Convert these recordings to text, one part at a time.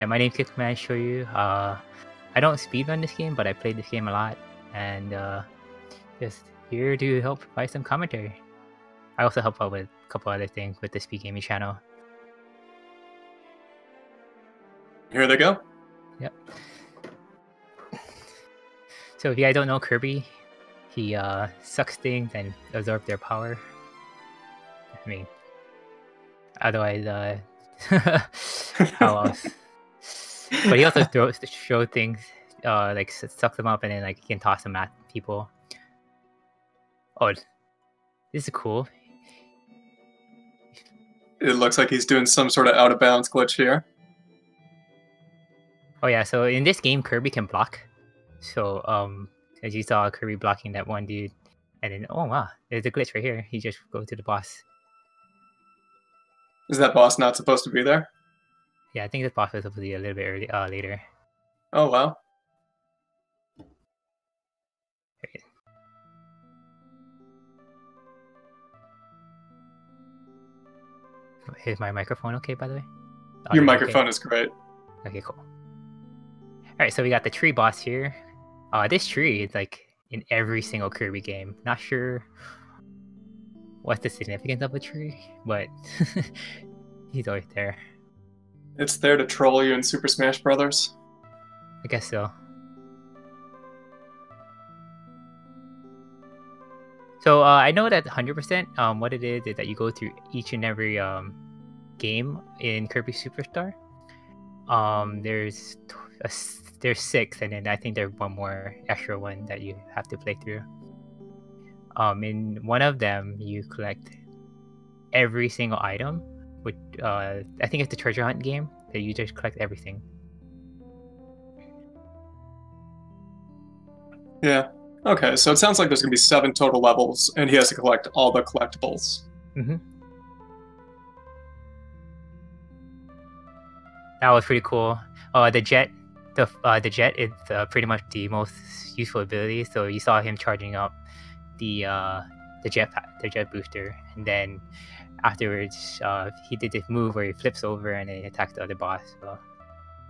Yeah, my name's Kirby. I show you. I don't speedrun this game, but I played this game a lot, and just here to help provide some commentary. I also help out with a couple other things with the Speed Gaming channel. Here they go. Yep. So if you guys don't know Kirby, he sucks things and absorbs their power. I mean, otherwise, how else? But he also show things, like sucks them up and then like he can toss them at people. Oh, this is cool. It looks like he's doing some sort of out of bounds glitch here. Oh yeah, so in this game Kirby can block. So as you saw Kirby blocking that one dude, and then oh wow, there's a glitch right here. He just goes to the boss. Is that boss not supposed to be there? Yeah, I think this boss was supposed to be a little bit early, later. Oh wow. Okay. Is my microphone okay, by the way? Your microphone is great. Okay, cool. Alright, so we got the tree boss here. This tree is like in every single Kirby game. Not sure what's the significance of a tree, but he's always there. It's there to troll you in Super Smash Brothers. I guess so. So I know that 100%. What it is that you go through each and every game in Kirby Superstar. There's 6, and then I think there's one more extra one that you have to play through. In one of them, you collect every single item. Which I think it's the treasure hunt game that you just collect everything. Yeah. Okay, so it sounds like there's going to be 7 total levels, and he has to collect all the collectibles. Mm-hmm. That was pretty cool. The jet is pretty much the most useful ability. So you saw him charging up the jet booster, and then afterwards he did this move where he flips over and then attacks the other boss. So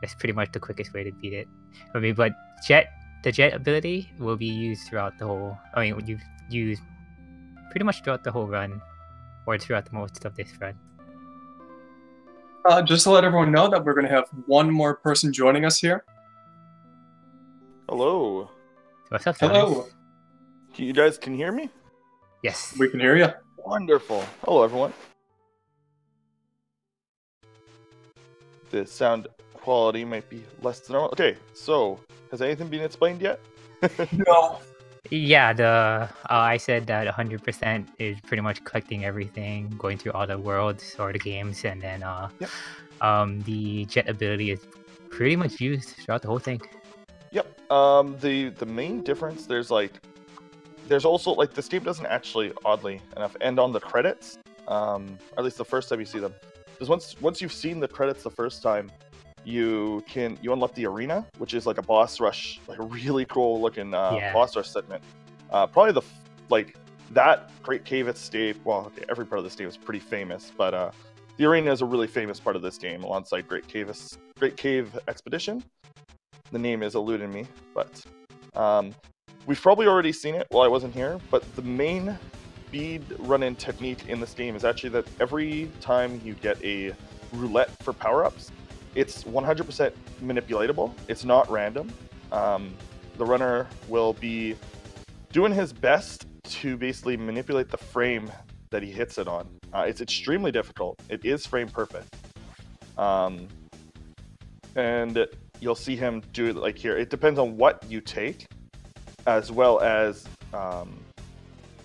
that's pretty much the quickest way to beat it. I mean, but the jet ability will be used throughout the whole. I mean, you use pretty much throughout the whole run, or throughout the most of this run. Just to let everyone know that we're going to have one more person joining us here. Hello. What's up, Hello. Thomas? You guys can hear me? Yes. We can hear you. Wonderful. Hello, everyone. The sound quality might be less than normal. Okay, so has anything been explained yet? No. Yeah, I said that 100% is pretty much collecting everything, going through all the worlds or the games, and then Yep. The jet ability is pretty much used throughout the whole thing. Yep. The main difference, there's also like this game doesn't actually, oddly enough, end on the credits. Or at least the first time you see them. Because once you've seen the credits the first time, you unlock the arena, which is like a boss rush, like a really cool looking boss rush segment. Probably that Great Cave escape. Well, okay, every part of this game is pretty famous, but the arena is a really famous part of this game, alongside Great Cave Expedition. The name is eluding me, but we've probably already seen it while I wasn't here. But the main speed run-in technique in this game is actually that every time you get a roulette for power-ups, it's 100% manipulatable. It's not random. The runner will be doing his best to basically manipulate the frame that he hits it on. It's extremely difficult. It is frame perfect. And you'll see him do it like here. It depends on what you take, as well as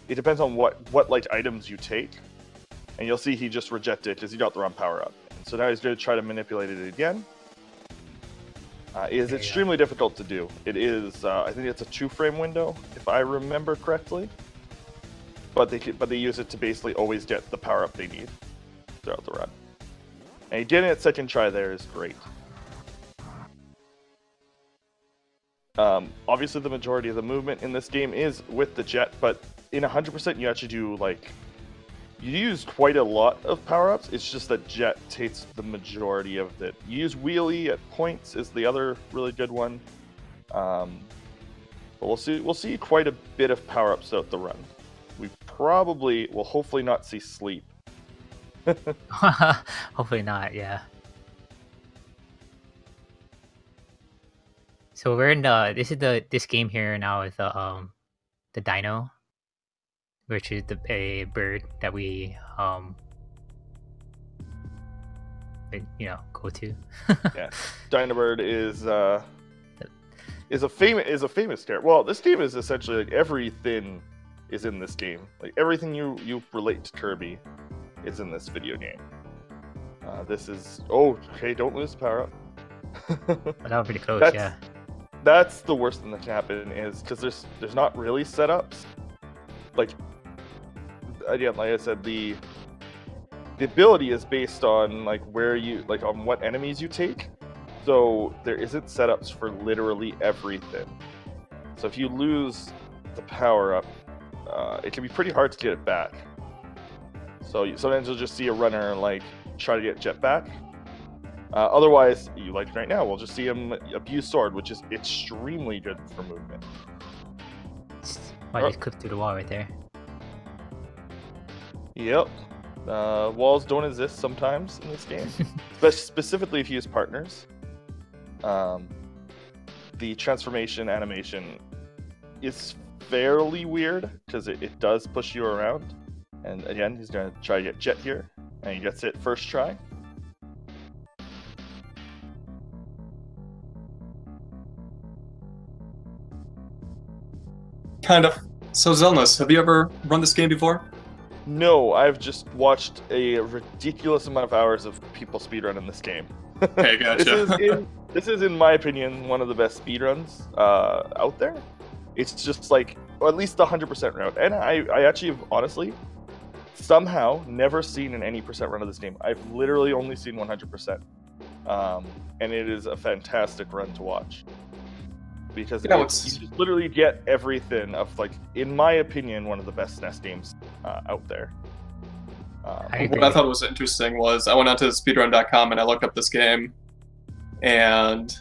it depends on what like items you take. And you'll see he just rejected because he got the wrong power up. So now he's going to try to manipulate it again. It is extremely difficult to do. It is, I think it's a 2-frame window, if I remember correctly. But they use it to basically always get the power up they need throughout the run. And getting it second try there is great. Obviously, the majority of the movement in this game is with the jet, but in 100% you actually do like You use quite a lot of power-ups. It's just that Jet takes the majority of it. You use Wheelie at points is the other really good one. But we'll see quite a bit of power-ups throughout the run. We probably will hopefully not see Sleep. Hopefully not, yeah. So we're in this game here now is the Dino, which is a bird that we go to. Yeah, Dino Bird is a famous character. Well, this game is essentially like everything is in this game. Like everything you relate to Kirby is in this video game. This is okay. Don't lose power up. That was pretty close, yeah. That's the worst thing that can happen is because there's not really setups. Like again, like I said, the ability is based on like on what enemies you take. So there isn't setups for literally everything. So if you lose the power up, it can be pretty hard to get it back. So sometimes you'll just see a runner like try to get Jet back. Otherwise, like right now, we'll just see him abuse Sword, which is extremely good for movement. I just clipped through the wall right there. Yep. Walls don't exist sometimes in this game, specifically if you use partners. The transformation animation is fairly weird because it does push you around. And again, he's going to try to get Jet here, and he gets it first try. Kind of. So Zelnus, have you ever run this game before? No, I've just watched a ridiculous amount of hours of people speedrunning this game. Okay, gotcha. This is, in my opinion, one of the best speedruns out there. It's just like, or at least the 100% route. And I actually have, honestly, somehow never seen an any percent run of this game. I've literally only seen 100%. And it is a fantastic run to watch. Because you just literally get everything of, like, in my opinion, one of the best SNES games out there. What I thought was interesting was I went onto speedrun.com and I looked up this game, and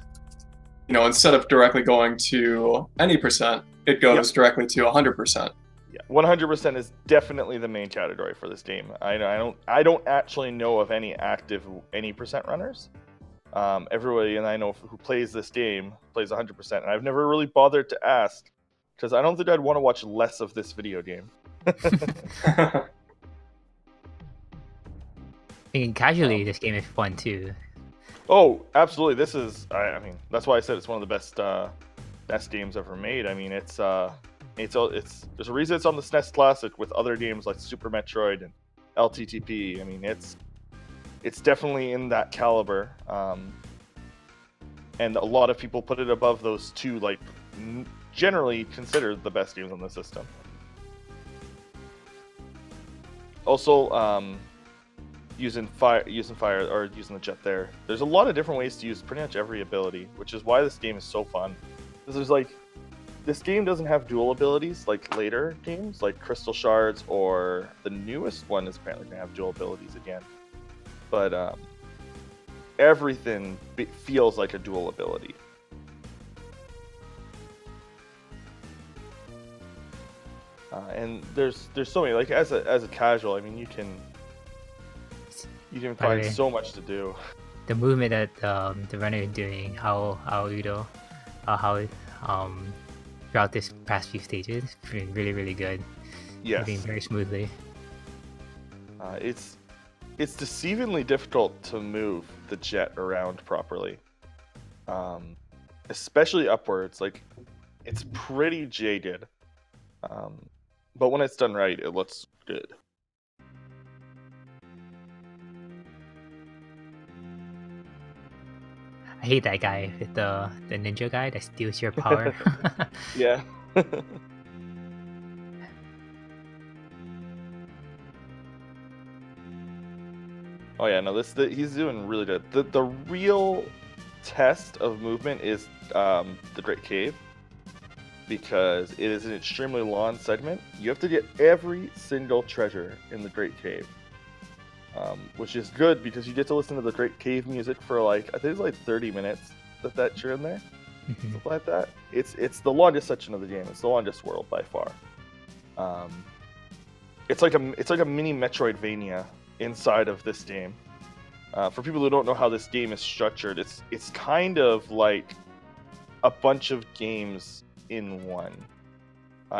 instead of directly going to any percent, it goes directly to 100%. Yeah, 100% is definitely the main category for this game. I don't actually know of any active any percent runners. Everybody and I know who plays this game plays 100%, and I've never really bothered to ask because I don't think I'd want to watch less of this video game. Thinking casually, this game is fun too. Oh, absolutely! This is, I mean, that's why I said it's one of the best games ever made. I mean, there's a reason it's on the SNES Classic with other games like Super Metroid and LTTP. I mean, it's definitely in that caliber, and a lot of people put it above those two, like generally considered the best games on the system. Also, using fire or using the Jet there. There's a lot of different ways to use pretty much every ability, which is why this game is so fun. Because this game doesn't have dual abilities like later games, like Crystal Shards, or the newest one is apparently going to have dual abilities again. But everything feels like a dual ability. And there's so many, like as a casual, I mean, you can find so much to do. The movement that the runner is doing, Aoiro, throughout this past few stages, it's been really, really good. Yes. Moving very smoothly. It's deceivingly difficult to move the Jet around properly, especially upwards. Like, it's pretty jaded, but when it's done right, it looks good. I hate that guy with the ninja guy that steals your power. Yeah. Oh yeah, no, he's doing really good. The real test of movement is the Great Cave. because it is an extremely long segment. You have to get every single treasure in the Great Cave, which is good because you get to listen to the Great Cave music for like, I think it's like 30 minutes that you're in there, something like that. It's the longest section of the game. It's the longest world by far. It's like a mini Metroidvania inside of this game. For people who don't know how this game is structured, it's kind of like a bunch of games in one.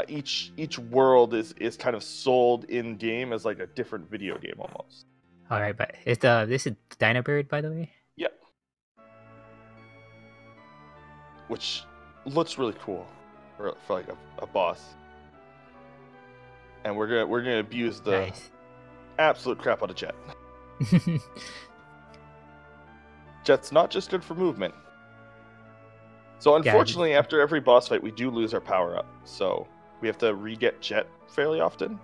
Each world is kind of sold in game as like a different video game almost. All right, but this is Dynabird, by the way. Yep. Which looks really cool for like a boss. And we're gonna abuse the absolute crap out of Jet. Jet's not just good for movement. So unfortunately, after every boss fight, we do lose our power up. So we have to re-get Jet fairly often.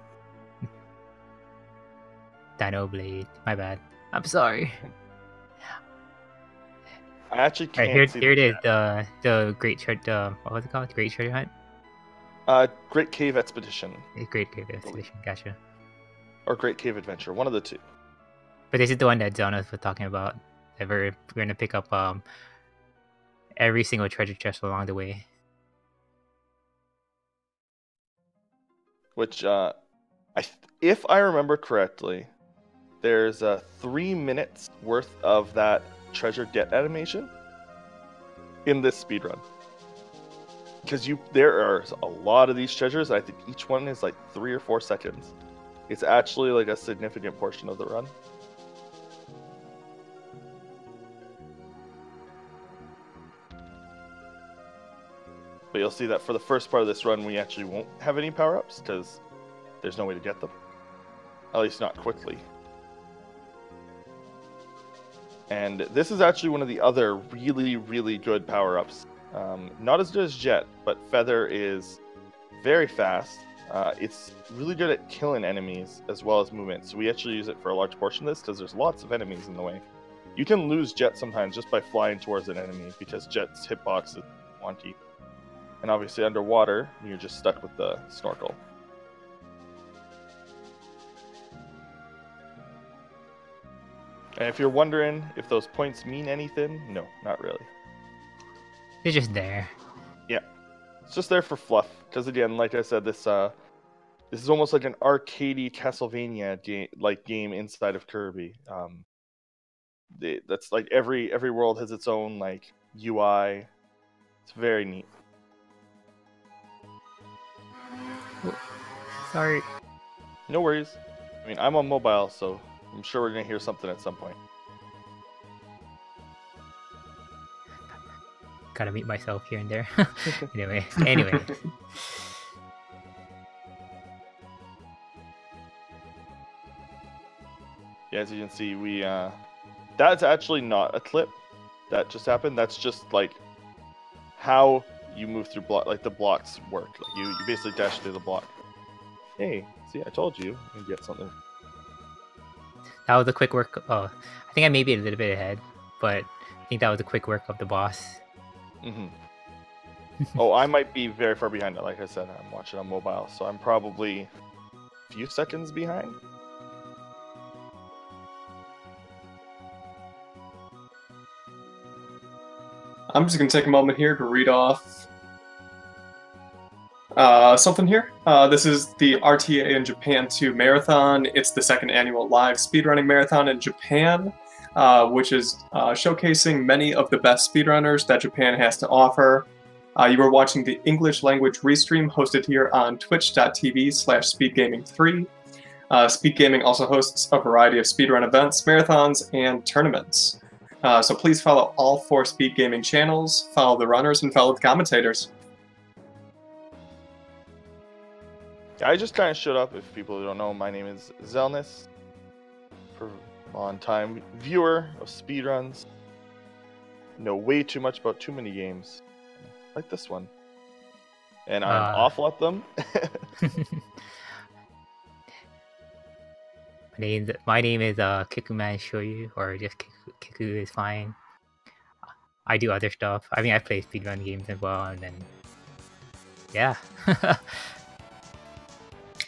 Dino Blade. My bad. I'm sorry. I actually can't right, see here it is. The Great Treasure. What was it called? Great Treasure Hunt. Great Cave Expedition. Great Cave Expedition. Gotcha. Or Great Cave Adventure. One of the two. But this is the one that Jonas was talking about. That we're gonna pick up every single treasure chest along the way. Which, if I remember correctly, there's 3 minutes worth of that treasure get animation in this speedrun. Because there are a lot of these treasures. I think each one is like 3 or 4 seconds. It's actually like a significant portion of the run. But you'll see that for the first part of this run, we actually won't have any power-ups because there's no way to get them. At least not quickly. And this is actually one of the other really, really good power-ups. Not as good as Jet, but Feather is very fast. It's really good at killing enemies as well as movement. So we actually use it for a large portion of this because there's lots of enemies in the way. You can lose Jet sometimes just by flying towards an enemy because Jet's hitbox is wonky. And obviously underwater, you're just stuck with the snorkel. And if you're wondering if those points mean anything, no, not really. They're just there. Yeah, it's just there for fluff. Because again, like I said, this is almost like an arcadey Castlevania game inside of Kirby. That's like every world has its own like UI. It's very neat. Sorry. No worries. I mean, I'm on mobile, so I'm sure we're gonna hear something at some point. Gotta meet myself here and there. Anyway. Yeah, as you can see, that's actually not a clip that just happened. That's just like how you move through the blocks work. Like you basically dash through the block. Hey, see, I told you you'd get something. That was a quick work. Oh, I think I may be a little bit ahead, but I think that was a quick work of the boss. Mm-hmm. Oh, I might be very far behind it. Like I said, I'm watching on mobile, so I'm probably a few seconds behind. I'm just going to take a moment here to read off something here. This is the RTA in Japan 2 marathon. It's the second annual live speedrunning marathon in Japan, which is showcasing many of the best speedrunners that Japan has to offer. You are watching the English language restream hosted here on twitch.tv/speedgaming3. Speed Gaming also hosts a variety of speedrun events, marathons, and tournaments. So please follow all 4 Speed Gaming channels, follow the runners, and follow the commentators. I just kind of showed up. If people don't know, my name is Zelnus. For long-time viewer of speedruns. Know way too much about too many games. Like this one. And I'm awful at them. My name is Kikuman Shoyu, or just Kiku is fine. I do other stuff. I mean, I play speedrun games as well, and then Yeah.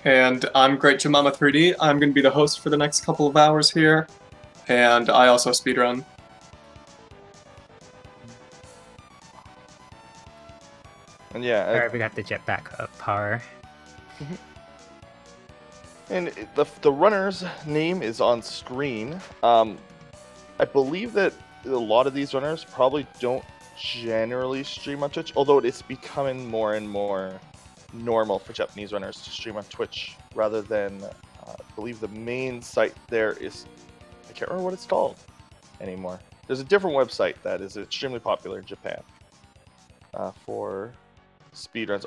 And I'm Great Jemama 3D. I'm going to be the host for the next couple of hours here. And I also speedrun. And yeah, Alright, we got the jetpack power. And the runner's name is on screen. I believe that a lot of these runners probably don't generally stream on Twitch, although it's becoming more and more normal for Japanese runners to stream on Twitch rather than, I believe the main site there is, I can't remember what it's called anymore. There's a different website that is extremely popular in Japan for speedruns.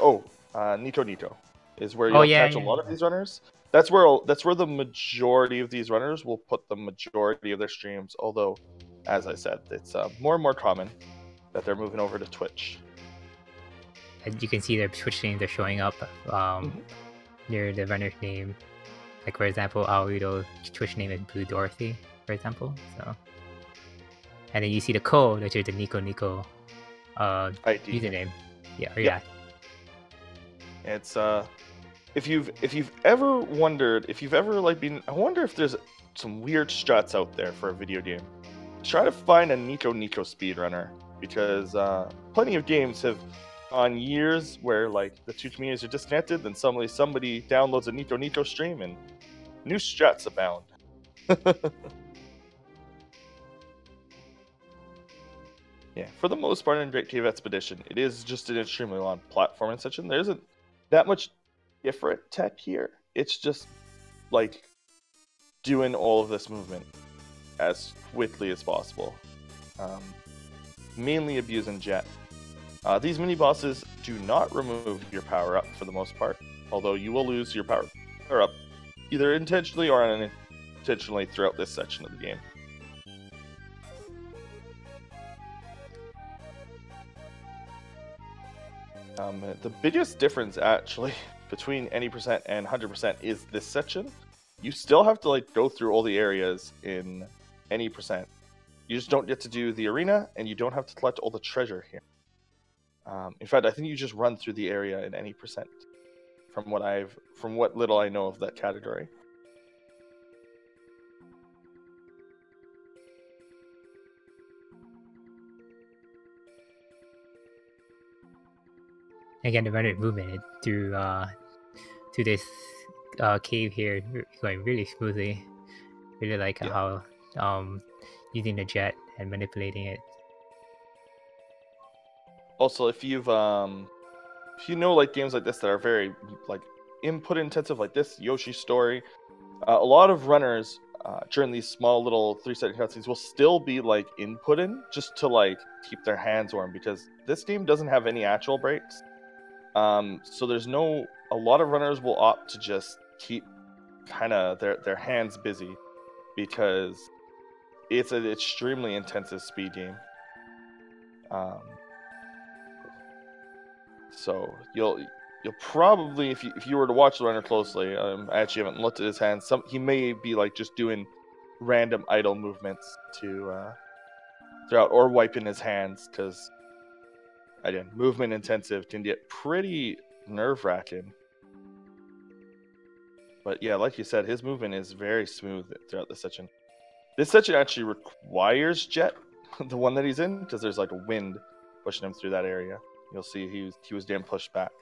Nito Nito is where you'll catch a lot of these runners. That's where the majority of these runners will put the majority of their streams, although, as I said, it's more and more common that they're moving over to Twitch. And you can see their Twitch names are showing up near the runner's name. Like, for example, Aoiro Twitch name is Blue Dorothy, for example. So, and then you see the code, which is the Nico Nico username. Yeah. It's if you've ever wondered, if you've ever I wonder if there's some weird struts out there for a video game. Try to find a Nico Nico speedrunner, because plenty of games have on years where the two communities are disconnected, then somebody downloads a Nico Nico stream and new struts abound. Yeah, for the most part in Great Cave Expedition, it is just an extremely long platforming section. There isn't that much different tech here. It's just doing all of this movement as quickly as possible. Mainly abusing jet. These mini bosses do not remove your power up for the most part, although you will lose your power up either intentionally or unintentionally throughout this section of the game. The biggest difference actually between any percent and 100% is this section. You still have to go through all the areas in any percent. You just don't get to do the arena, and you don't have to collect all the treasure here. In fact, I think you just run through the area in any percent, from what little I know of that category. Again, the runner movement through this cave here going really smoothly. Really like how using the jet and manipulating it. Also, if you know games like this that are very input intensive, like this Yoshi Story, a lot of runners during these small little 3-second cutscenes will still be inputting just to keep their hands warm, because this game doesn't have any actual breaks. So a lot of runners will opt to just keep kind of their hands busy, because it's an extremely intensive speed game. So you'll probably, if you were to watch the runner closely, I actually haven't looked at his hands. He may be just doing random idle movements to throughout, or wiping his hands, because again, movement intensive can get pretty nerve-wracking. But yeah, like you said, his movement is very smooth throughout the section. This section actually requires jet, the one that he's in, because there's a wind pushing him through that area. You'll see he was damn pushed back.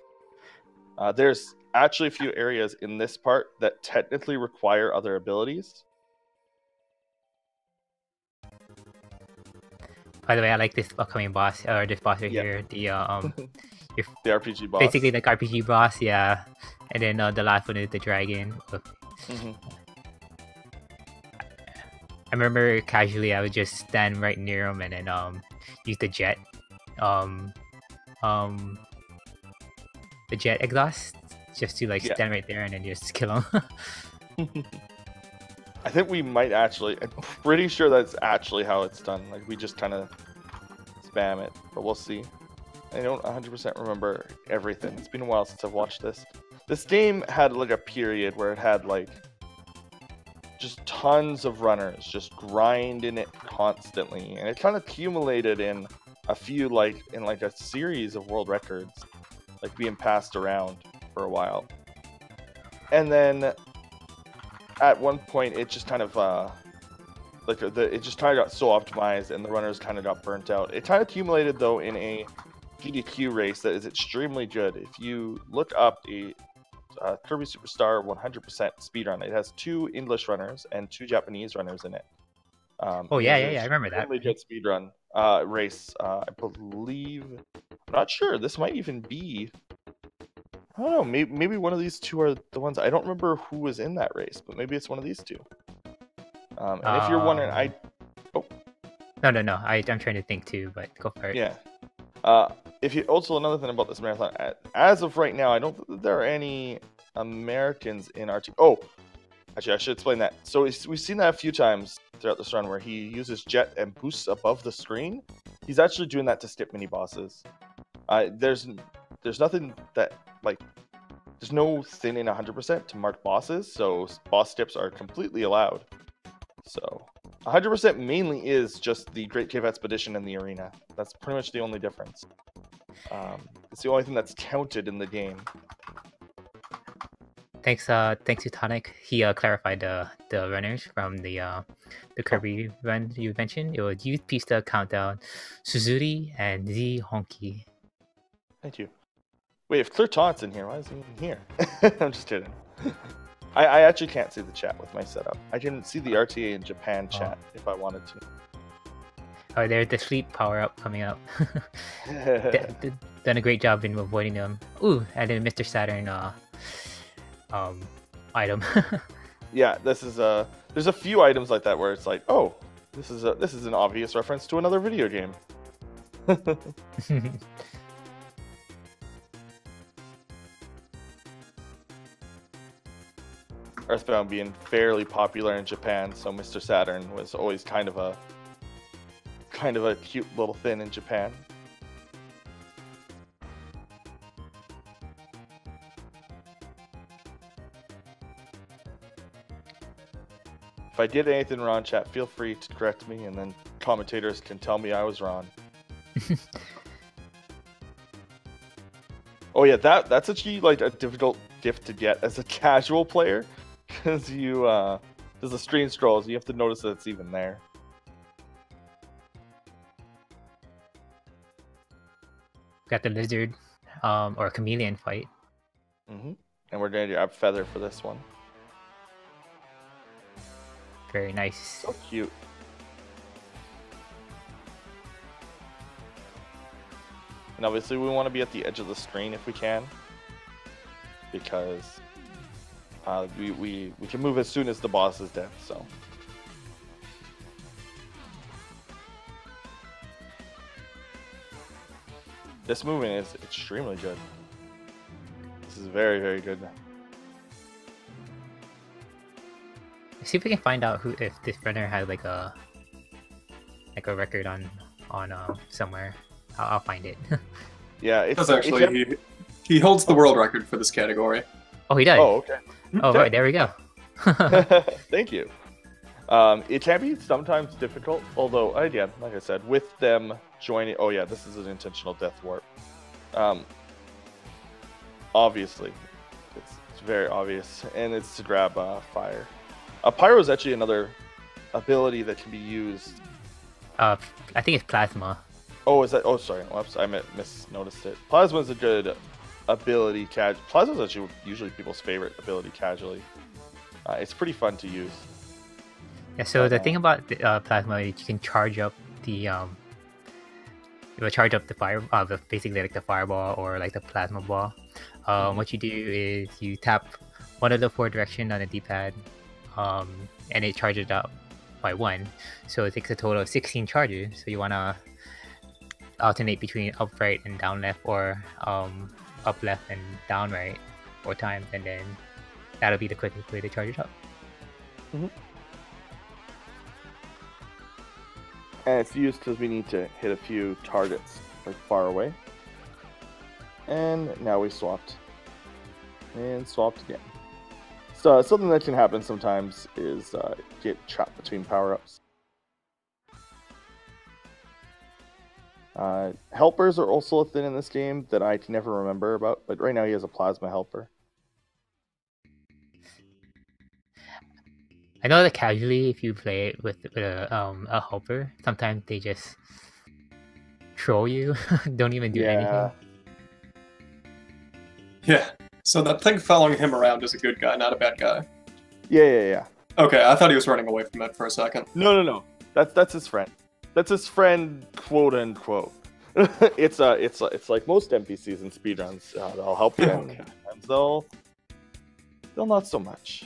There's actually a few areas in this part that technically require other abilities. By the way, I like this upcoming boss, or this boss right here. The the RPG boss. Basically, like RPG boss, yeah. And then the last one is the dragon. I remember casually I would just stand right near him and then use the jet, the jet exhaust, just to stand right there and then just kill him. I think we might actually. I'm pretty sure that's actually how it's done. We just kind of spam it, but we'll see. I don't 100% remember everything. It's been a while since I've watched this. This game had a period where it had just tons of runners just grinding it constantly, and it kind of accumulated in a few in a series of world records. like being passed around for a while. And then at one point, it just kind of it just kind of got so optimized, and the runners kind of got burnt out. It kind of accumulated though in a GDQ race that is extremely good. If you look up a Kirby Superstar 100% speedrun, it has 2 English runners and 2 Japanese runners in it. I remember that. Really good speedrun race. I believe, I'm not sure. This might even be. I don't know. Maybe one of these 2 are the ones. I don't remember who was in that race, but maybe it's one of these 2. And if you're wondering, No. I'm trying to think too, but go for it. Yeah. If you also another thing about this marathon, as of right now, I don't think that there are any Americans in RTA. Oh, actually, I should explain that. So we've seen that a few times throughout this run where he uses jet and boosts above the screen. He's actually doing that to skip mini bosses. There's nothing that there's no thin in 100% to mark bosses, so boss skips are completely allowed. So 100% mainly is just the Great Cave Expedition and the arena. That's pretty much the only difference. It's the only thing that's counted in the game. Thanks to Tonic. He clarified the runners from the Kirby run you mentioned. It was Youth Pista, Countdown, Suzuri, and Z Honky. Thank you. Wait, if Clear Taunt's in here, why is he even here? I'm just kidding. I actually can't see the chat with my setup. I can see the RTA in Japan chat if I wanted to. Oh, there's the sleep power-up coming up. Done a great job in avoiding them. Ooh, and then Mr. Saturn item. Yeah, this is there's a few items like that where it's like, oh, this is an obvious reference to another video game. Earthbound being fairly popular in Japan, so Mr. Saturn was always kind of a cute little thing in Japan. If I did anything wrong, chat, feel free to correct me, and then commentators can tell me I was wrong. Oh yeah, that's actually like a difficult gift to get as a casual player, because there's the screen scrolls, you have to notice that it's even there. Got the lizard, or chameleon fight. And we're going to do Ab Feather for this one. Very nice. So cute. And obviously we want to be at the edge of the screen if we can, because we can move as soon as the boss is dead. So this movement is extremely good. This is very, very good. See if we can find out if this runner has like a record on somewhere. I'll find it. Yeah, it does actually. He holds the world record for this category. Oh, he does. Oh, okay. Oh, right, there we go. Thank you. It can be sometimes difficult, although again, like I said, with them joining. Oh yeah, this is an intentional death warp. Obviously, it's very obvious, and it's to grab fire. Pyro is actually another ability that can be used. I think it's plasma. Oh, is that? Oh, sorry. Oops, I misnoticed it. Plasma is a good ability. Plasma is actually usually people's favorite ability casually. It's pretty fun to use. Yeah. So the thing about the, plasma is you can charge up the fire, basically like the fireball or like the plasma ball. What you do is you tap one of the 4 directions on the D-pad, and it charges up by 1. So it takes a total of 16 charges. So you wanna alternate between up right and down left, or up left and down right 4 times, and then that'll be the quickest way to charge it up. And it's used because we need to hit a few targets like far away. And now we swapped. And swapped again. So something that can happen sometimes is get trapped between power-ups. Helpers are also a thing in this game that I can never remember about, but right now he has a plasma helper. I know that casually, if you play it with a helper, sometimes they just troll you, don't even do anything. Yeah. So that thing following him around is a good guy, not a bad guy. Yeah. Okay, I thought he was running away from it for a second. No. That's his friend. That's his friend, quote unquote. It's like most NPCs in speedruns. They'll help you, and they'll not so much.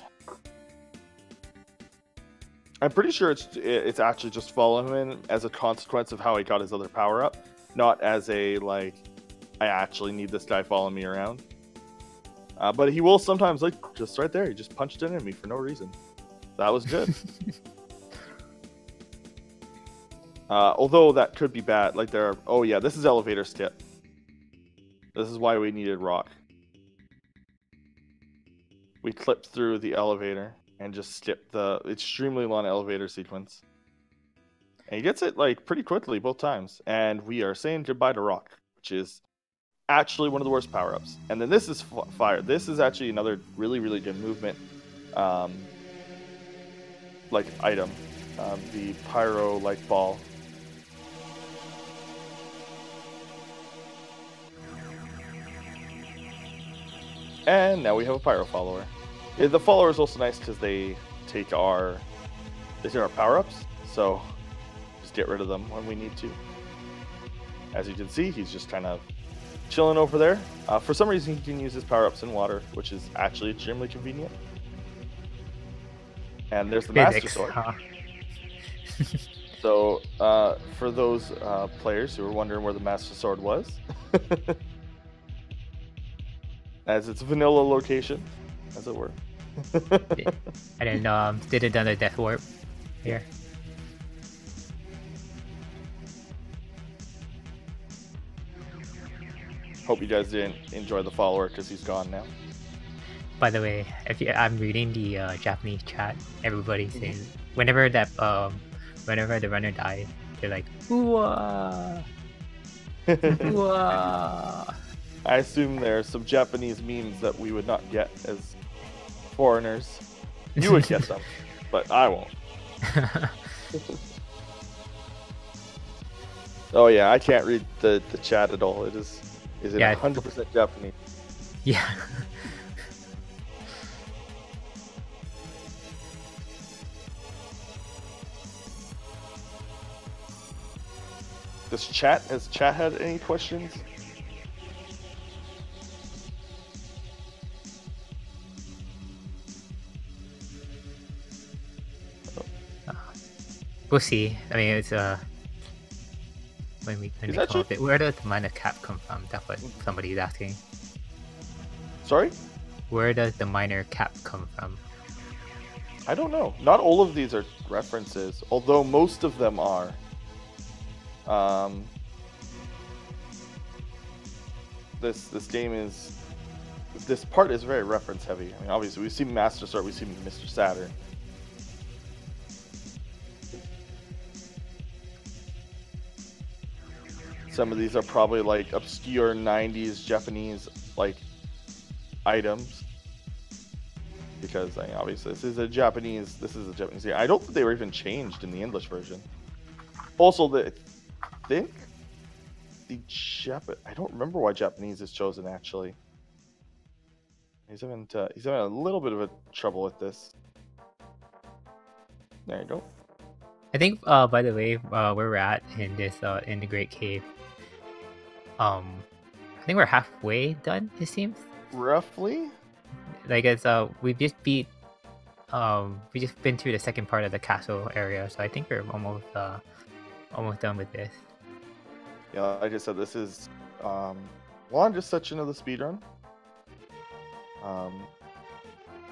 I'm pretty sure it's actually just following him as a consequence of how he got his other power up, not as a like, I actually need this guy following me around. But he will sometimes, like, just right there, he just punched an enemy for no reason. That was good. Although that could be bad. Like there are, oh yeah, this is elevator skip. This is why we needed rock. We clipped through the elevator and just skipped the extremely long elevator sequence. And he gets it like pretty quickly both times. And we are saying goodbye to rock, which is actually one of the worst power-ups. And then this is fire. This is actually another really, really good movement like item. The pyro like ball. And now we have a pyro follower. Yeah, the follower is also nice because they take our power-ups, so just get rid of them when we need to. As you can see, he's just kind of chilling over there. For some reason, he can use his power-ups in water, which is actually extremely convenient. And there's the Master Sword. So, for those players who are wondering where the Master Sword was, as it's a vanilla location, as it were. And then did another death warp here. Hope you guys didn't enjoy the follower because he's gone now. By the way, I'm reading the Japanese chat. Everybody's saying whenever the runner dies, they're like, "Ooh-ah! Ooh-ah!" I assume there are some Japanese memes that we would not get as foreigners. You would get them, but I won't. Oh yeah, I can't read the chat at all. Is it 100% Japanese? Yeah. Has chat had any questions? We'll see. I mean, it's when we come up it, where does the minor cap come from? That's what somebody's asking. Sorry? Where does the minor cap come from? I don't know. Not all of these are references, although most of them are. This game is, this part is very reference heavy. I mean, obviously we've seen Master Sword, we've seen Mr. Saturn. Some of these are probably like obscure 90s Japanese like items. Because I mean, obviously this is a Japanese game. I don't think they were even changed in the English version. Also, I think I don't remember why Japanese is chosen actually. He's having a little bit of a trouble with this. There you go. I think by the way, where we're at in this in the Great Cave, I think we're halfway done, it seems. Roughly? Like it's we just been through the second part of the castle area, so I think we're almost done with this. Yeah, like I said, this is longest section of the speedrun.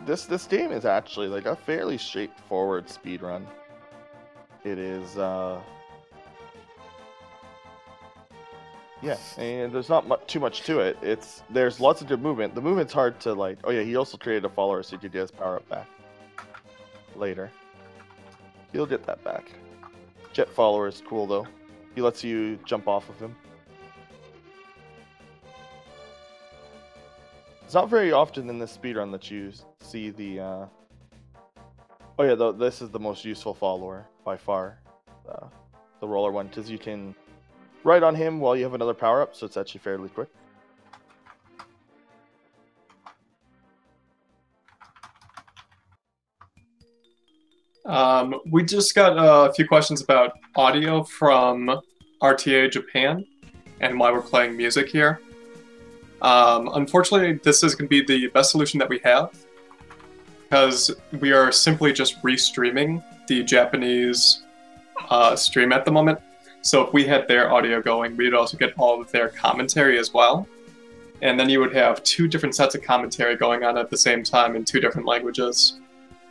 This game is actually like a fairly straightforward speedrun. It is yeah, and there's not too much to it. There's lots of good movement. The movement's hard to like. Oh yeah, he also created a follower so you could get his power up back later. He'll get that back. Jet follower is cool though. He lets you jump off of him. It's not very often in this speedrun that you see the... Oh yeah, this is the most useful follower, by far. The roller one, because you can ride on him while you have another power-up, so it's actually fairly quick. We just got a few questions about audio from RTA Japan and why we're playing music here. Unfortunately, this is going to be the best solution that we have, because we are simply just restreaming the Japanese stream at the moment. So if we had their audio going, we'd also get all of their commentary as well. And then you would have 2 different sets of commentary going on at the same time in 2 different languages.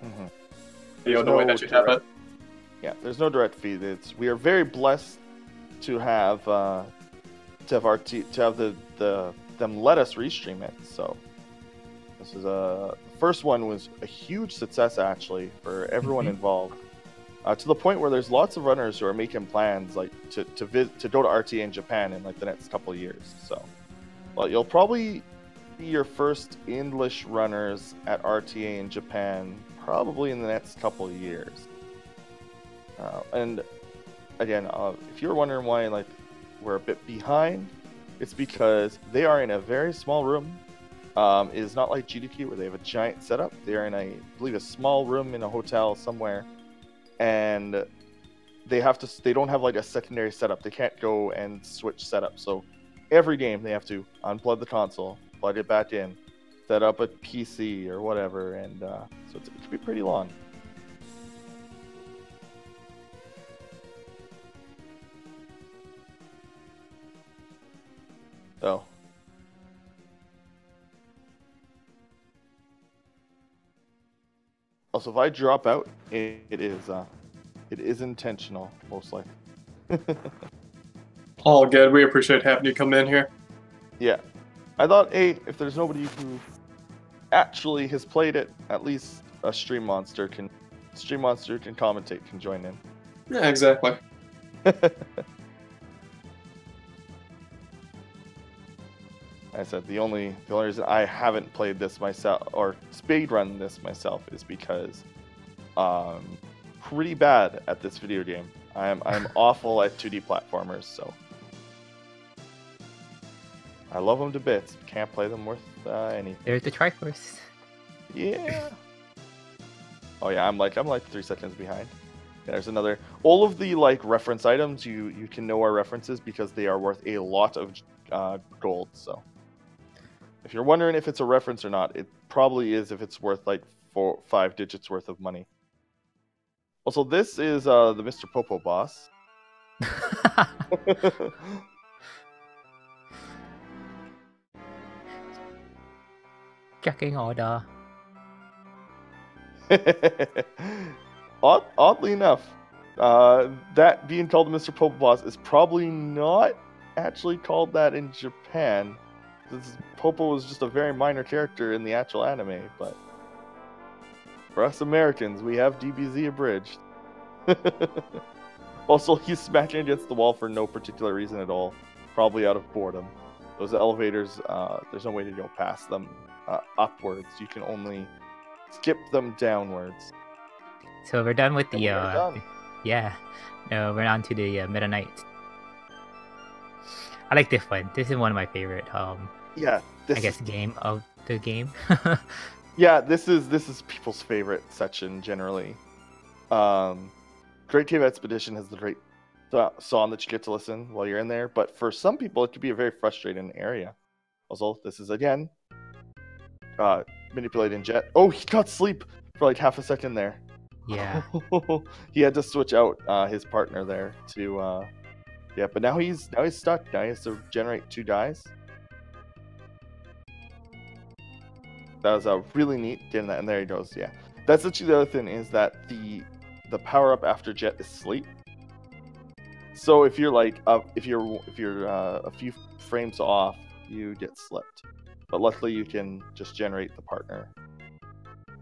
Mm-hmm. The way that you have it. Yeah, there's no direct feed. We are very blessed to have them let us restream it. So this is the first one was a huge success actually for everyone involved. To the point where there's lots of runners who are making plans like to go to RTA in Japan in like the next couple of years. So, well, you'll probably be your first English runners at RTA in Japan probably in the next couple of years. And again, if you're wondering why like we're a bit behind, it's because they are in a very small room. It is not like GDQ where they have a giant setup. They are in I believe a small room in a hotel somewhere, and they don't have like a secondary setup. They can't go and switch setup. So every game they have to unplug the console, plug it back in, set up a PC or whatever, and so it can be pretty long. So also, if I drop out, it is intentional, most likely. All good. We appreciate having you come in here. Yeah, I thought, hey, if there's nobody who actually has played it, at least a stream monster can commentate, can join in. Yeah, exactly. I said the only reason I haven't played this myself or speedrun this myself is because pretty bad at this video game. I'm awful at 2D platformers, so I love them to bits. Can't play them worth anything. There's the Triforce. Yeah. Oh yeah, I'm like 3 seconds behind. There's another. All of the like reference items you can know are references because they are worth a lot of gold. So if you're wondering if it's a reference or not, it probably is if it's worth like 4-5 digits worth of money. Also, this is the Mr. Popo boss. Checking order. Oddly enough, that being called the Mr. Popo boss is probably not actually called that in Japan. Popo was just a very minor character in the actual anime, but for us Americans, we have DBZ abridged. Also, he's smacking against the wall for no particular reason at all, probably out of boredom. Those elevators, there's no way to go past them upwards. You can only skip them downwards. So we're done with the done. Yeah. No, we're on to the Meta Knight. I like this one. This is one of my favorite yeah, I guess game of the game. Yeah, this is people's favorite section generally. Great Cave Expedition has the great song that you get to listen while you're in there, but for some people it could be a very frustrating area. Also, this is again manipulating Jet. Oh, he got sleep for like half a second there. Yeah. He had to switch out his partner there to yeah, but now he's stuck. Now he has to generate 2 dies. That was really neat getting that, and there he goes. Yeah, that's actually the other thing is that the power up after Jet is sleep. So if you're like if you're a few frames off, you get slipped. But luckily you can just generate the partner.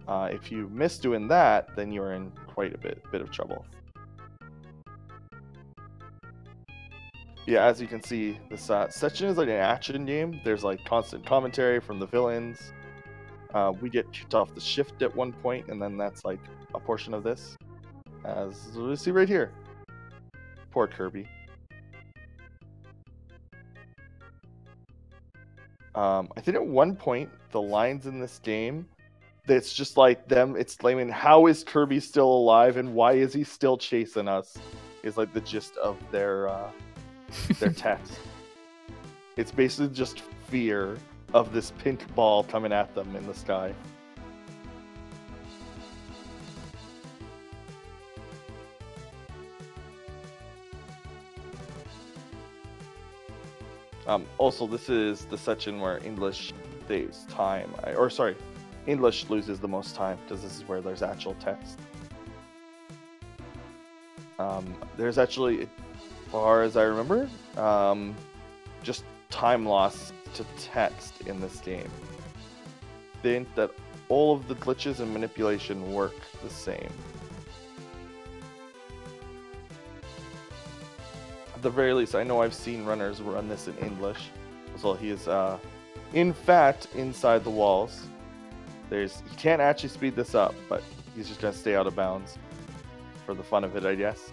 If you miss doing that, then you're in quite a bit of trouble. Yeah, as you can see, this section is like an action game. There's like constant commentary from the villains. We get kicked off the shift at one point, and then that's like a portion of this. As we see right here. Poor Kirby. I think at one point, the lines in this game, it's just like them exclaiming, "How is Kirby still alive, and why is he still chasing us?" Is like the gist of their text. It's basically just fear of this pink ball coming at them in the sky. Also, this is the section where English saves time. English loses the most time because this is where there's actual text. There's actually, as far as I remember, just time loss to text in this game. I think that all of the glitches and manipulation work the same. At the very least, I know I've seen runners run this in English. So he is, in fact, inside the walls. He can't actually speed this up, but he's just gonna stay out of bounds for the fun of it, I guess.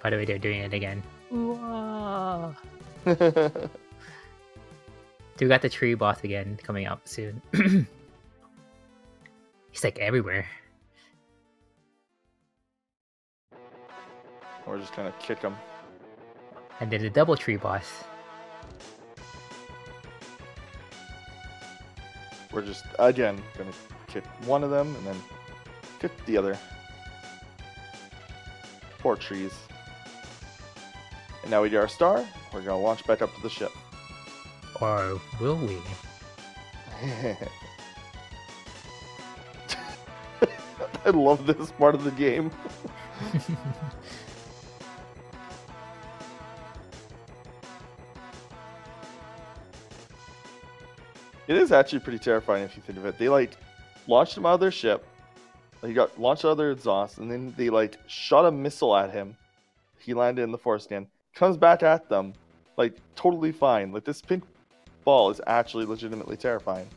By the way, they're doing it again. Whoa. We got the tree boss again coming up soon. He's like everywhere. We're just gonna kick him. And then the double tree boss. We're just, again, gonna kick one of them and then kick the other. Poor trees. And now we get our star. We're gonna launch back up to the ship. Or will we? I love this part of the game. It is actually pretty terrifying if you think of it. They like launched him out of their ship. He got launched out of their exhaust, and then they like shot a missile at him. He landed in the forest again. Comes back at them, like totally fine. Like this pink ball is actually legitimately terrifying.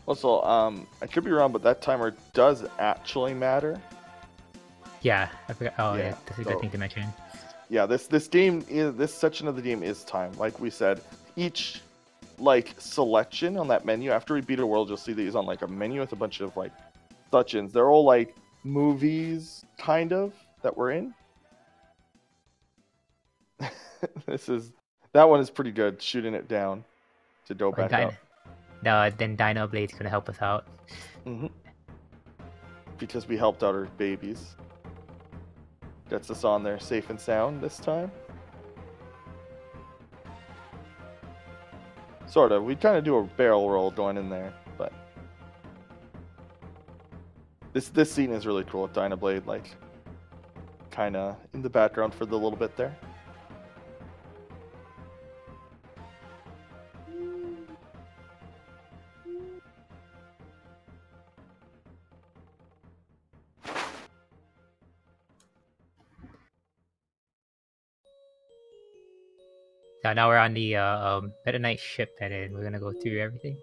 Also, I could be wrong, but that timer does actually matter. Yeah, I forgot. Oh, Yeah, yeah, that's a good thing to mention. Yeah, this section of the game is time. Like we said, each like selection on that menu, after we beat a world, you'll see these on like a menu with a bunch of like sections. They're all like movies, kind of, that we're in. That one is pretty good, shooting it down to go back up. No, then Dino Blade's gonna help us out. Mm-hmm. Because we helped out our babies. Gets us on there safe and sound this time. Sort of. We kind of do a barrel roll going in there, but this scene is really cool with Dino Blade, like kind of in the background for the little bit there. So now we're on the Meta Knight ship, and we're gonna go through everything.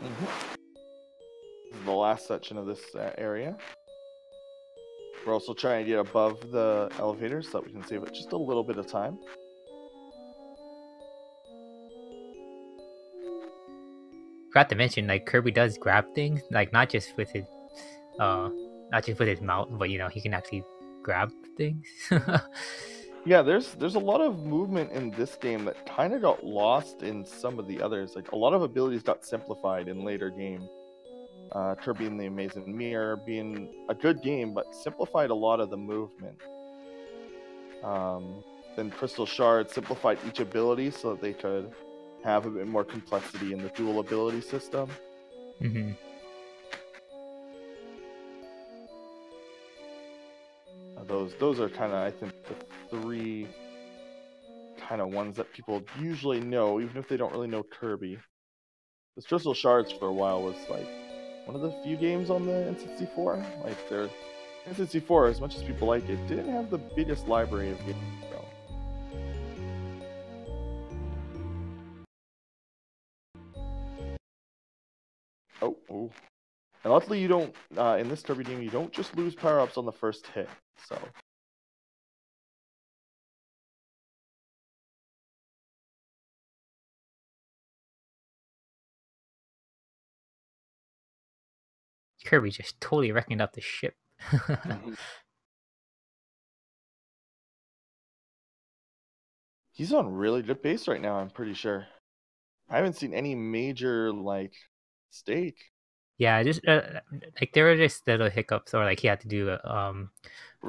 Mm-hmm. The last section of this area. We're also trying to get above the elevator so that we can save it just a little bit of time. Forgot to mention, like Kirby does grab things, like not just with his mouth, but you know he can actually grab things. Yeah, there's a lot of movement in this game that kind of got lost in some of the others. Like a lot of abilities got simplified in later game. Kirby and the Amazing Mirror being a good game, but simplified a lot of the movement. Then Crystal Shard simplified each ability so that they could have a bit more complexity in the dual ability system. Mm-hmm. Those are kind of, I think, the three kind of ones that people usually know, even if they don't really know Kirby. The Crystal Shards for a while was like one of the few games on the N64. Like their N64, as much as people like it, didn't have the biggest library of games. So. Oh. And luckily you don't, in this Kirby game, you don't just lose power-ups on the first hit, so. Kirby just totally wrecking up the ship. He's on really good base right now, I'm pretty sure. I haven't seen any major, like, stake. Yeah, just like there were just little hiccups, or like he had to do do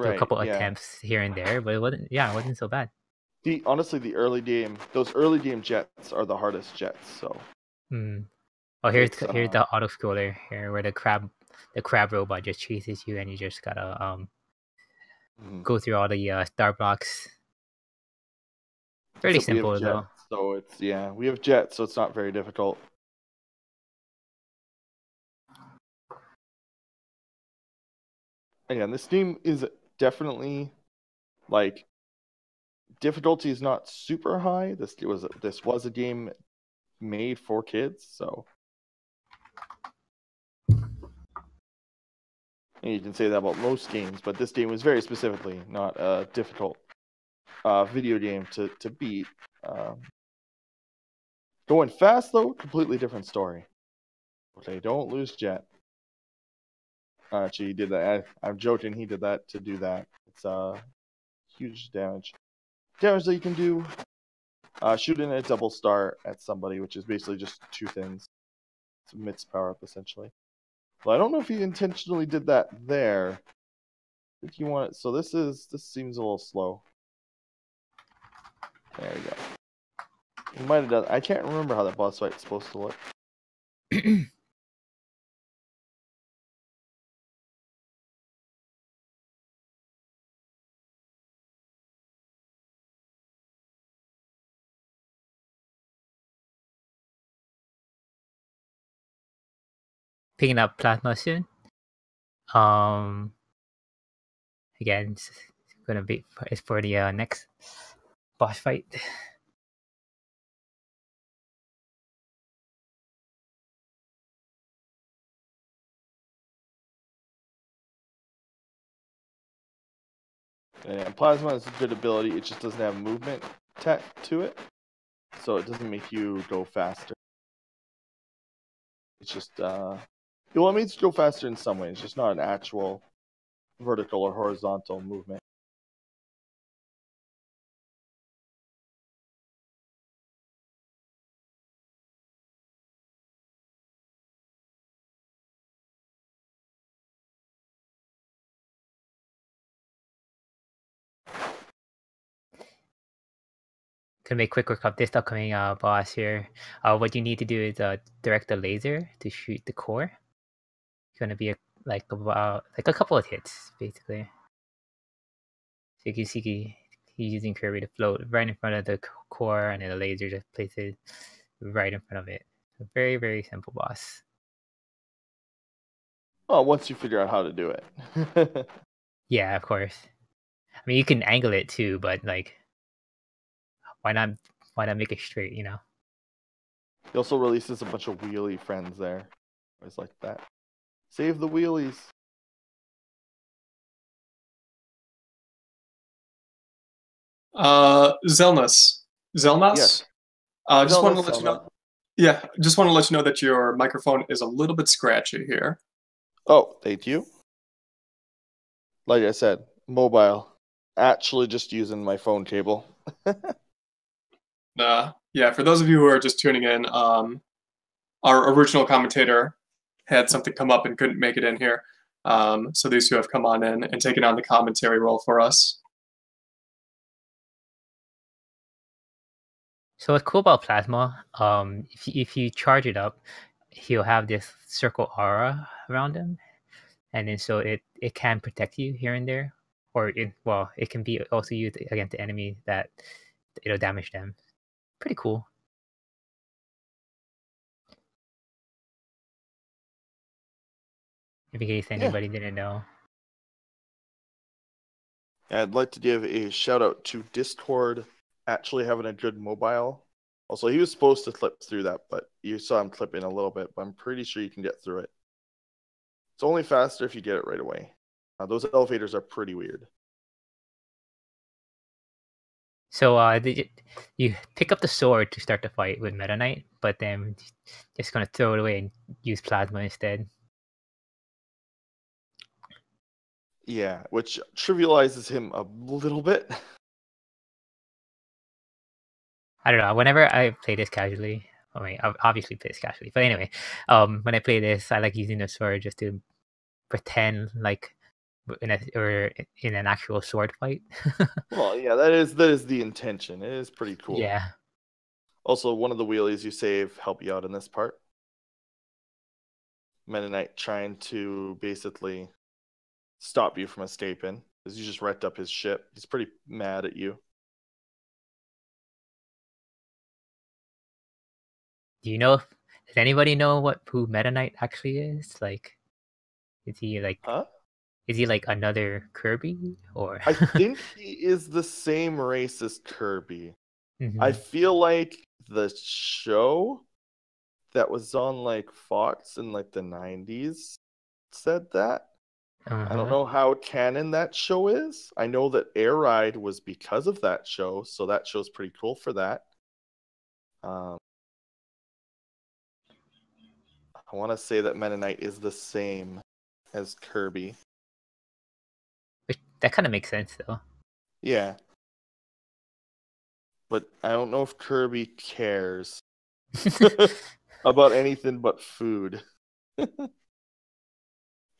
a couple attempts here and there, but it wasn't so bad. Honestly, those early game jets are the hardest jets. So. Oh, here's the auto scroller here, where the crab robot just chases you, and you just gotta go through all the star blocks. Fairly simple though. So we have jets, so it's not very difficult. Again, this game is definitely like difficulty is not super high. This was a game made for kids, so. And you can say that about most games, but this game was very specifically not a difficult video game to beat. Going fast though, completely different story. Okay, don't lose jet. Actually, he did that. I'm joking. He did that to do that. It's huge damage. Damage that you can do. Shooting a double star at somebody, which is basically just two things. It's a Mitz power up essentially. Well, I don't know if he intentionally did that there. I think he wanted. So this seems a little slow. There we go. He might have done. I can't remember how that boss fight is supposed to look. Picking up plasma soon. Again, it's gonna be for the next boss fight. And plasma is a good ability. It just doesn't have movement tech to it, so it doesn't make you go faster. It's just well, it means go faster in some ways. It's just not an actual vertical or horizontal movement. Gonna make quick work of this upcoming boss here. What you need to do is direct the laser to shoot the core. It's gonna be like a couple of hits basically. So you can see he's using Kirby to float right in front of the core, and then the laser just places right in front of it. A very, very simple boss. Well, once you figure out how to do it. Yeah, of course. I mean, you can angle it too, but like, why not make it straight? You know. He also releases a bunch of wheelie friends there. Always like that. Save the wheelies. Zelnas. Yes. Just want to let you know. Yeah, just want to let you know that your microphone is a little bit scratchy here. Oh, thank you. Like I said, mobile. Actually just using my phone cable. Yeah, for those of you who are just tuning in, our original commentator had something come up and couldn't make it in here. So these two have come on in and taken on the commentary role for us. So what's cool about Plasma, if you charge it up, he'll have this circle aura around him, and then so it can protect you here and there, or it can be also used against the enemy that it'll damage them. Pretty cool. In case anybody didn't know. I'd like to give a shout out to Discord actually having a good mobile. Also, he was supposed to clip through that, but you saw him clipping a little bit, but I'm pretty sure you can get through it. It's only faster if you get it right away. Those elevators are pretty weird. So you pick up the sword to start the fight with Meta Knight, but then just gonna throw it away and use Plasma instead. Yeah, which trivializes him a little bit. I don't know. Whenever I play this casually, I mean, I obviously play this casually, but anyway, when I play this, I like using the sword just to pretend like in an actual sword fight. Well, yeah, that is the intention. It is pretty cool. Yeah. Also, one of the wheelies you save help you out in this part. Meta Knight trying to basically stop you from escaping because you just wrecked up his ship. He's pretty mad at you. Do you know? Does anybody know who Meta Knight actually is? Like, is he like? Huh? Is he like another Kirby or? I think he is the same race as Kirby. Mm-hmm. I feel like the show that was on like Fox in like the 90s said that. I don't know how canon that show is. I know that Air Ride was because of that show, so that show's pretty cool for that. I want to say that Meta Knight is the same as Kirby. That kind of makes sense, though. Yeah. But I don't know if Kirby cares about anything but food.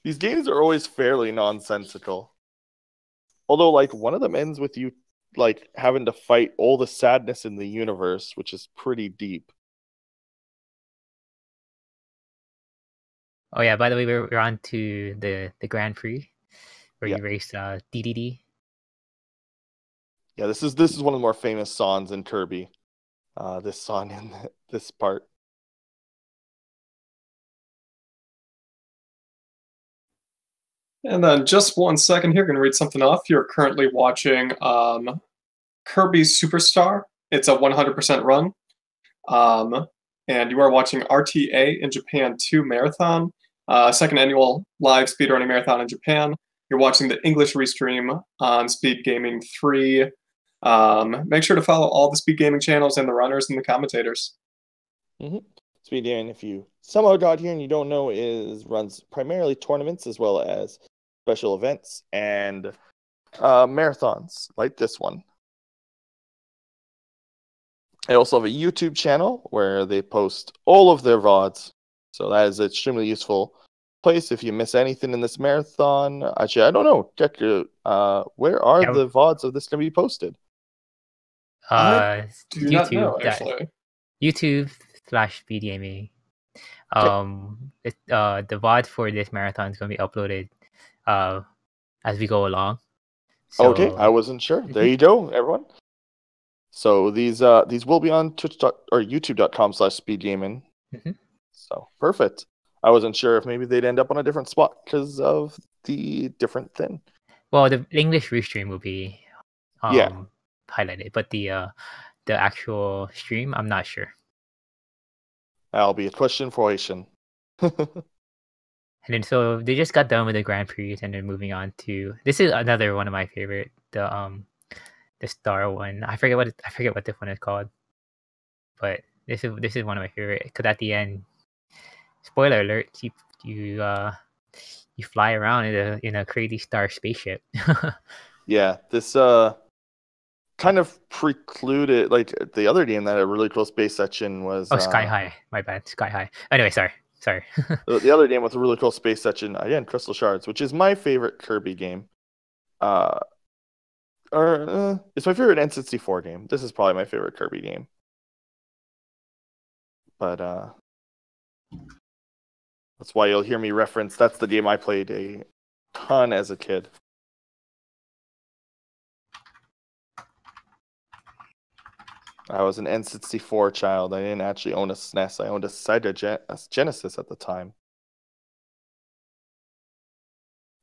These games are always fairly nonsensical. Although, like, one of them ends with you, like, having to fight all the sadness in the universe, which is pretty deep. Oh yeah, by the way, we're on to the Grand Prix where you race DDD. Yeah, this is one of the more famous songs in Kirby. This song in this part. And then just 1 second here, going to read something off. You're currently watching Kirby Superstar. It's a 100% run. And you are watching RTA in Japan 2 Marathon, second annual live speedrunning marathon in Japan. You're watching the English restream on Speed Gaming 3. Make sure to follow all the Speed Gaming channels and the runners and the commentators. Mm-hmm. Speed Gaming, if you somehow got here and you don't know, runs primarily tournaments as well as special events and marathons like this one. They also have a YouTube channel where they post all of their VODs. So that is an extremely useful place if you miss anything in this marathon. Actually, I don't know. Check where are the VODs of this going to be posted? YouTube. YouTube/Speed Gaming. The VOD for this marathon is going to be uploaded as we go along. So, okay, I wasn't sure. There you go, everyone. So these will be on youtube.com/speedgaming. Mm-hmm. So perfect. I wasn't sure if maybe they'd end up on a different spot because of the different thing. Well, the English restream will be highlighted, but the actual stream, I'm not sure. That'll be a question for Asian. And then so they just got done with the Grand Prix, and then moving on to this is another one of my favorite, the Star one. I forget what this one is called, but this is one of my favorite because at the end, spoiler alert, you fly around in a crazy star spaceship. Yeah, this kind of precluded like the other game that had a really cool space section was Sky High. My bad, Sky High. Anyway, sorry. The other game with a really cool space section, again, Crystal Shards, which is my favorite Kirby game. It's my favorite N64 game. This is probably my favorite Kirby game. But that's why you'll hear me reference. That's the game I played a ton as a kid. I was an N64 child. I didn't actually own a SNES. I owned a Sega Genesis at the time.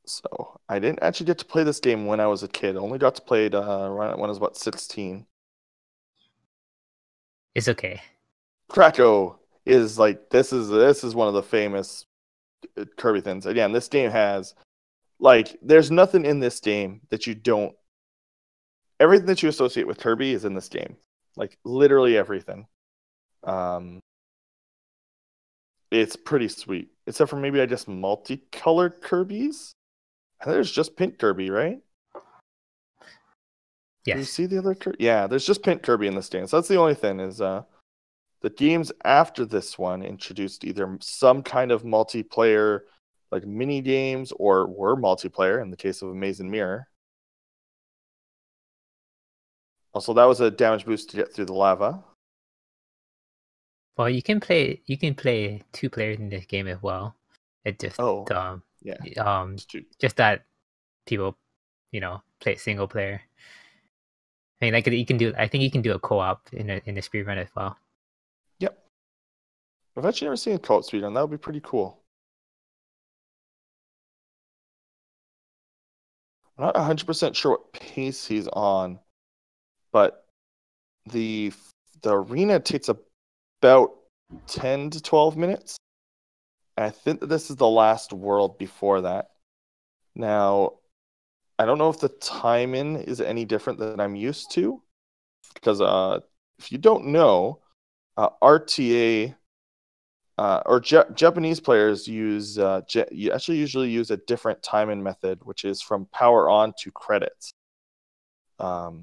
So I didn't actually get to play this game when I was a kid. I only got to play it when I was about 16. It's okay. Krakow is like this is one of the famous Kirby things. Again, this game has there's nothing in this game that you don't. Everything that you associate with Kirby is in this game. Like literally everything. It's pretty sweet. Except for maybe I just multicolored Kirbys. And there's just pink Kirby, right? Yes. Do you see the other Kirby? Yeah, there's just pink Kirby in this game. So that's the only thing is the games after this one introduced either some kind of multiplayer, like mini games, or were multiplayer in the case of Maze and Mirror. Also, that was a damage boost to get through the lava. Well, you can play 2 players in this game as well. It just just that people, play single player. I mean, I think you can do a co-op in a speedrun as well. Yep. I've actually never seen a co-op speedrun. That would be pretty cool. I'm not 100% sure what pace he's on, but the arena takes about 10 to 12 minutes. I think that this is the last world before that. Now, I don't know if the timing is any different than I'm used to, because if you don't know, RTA or Japanese players use you actually usually use a different timing method, which is from power on to credits, to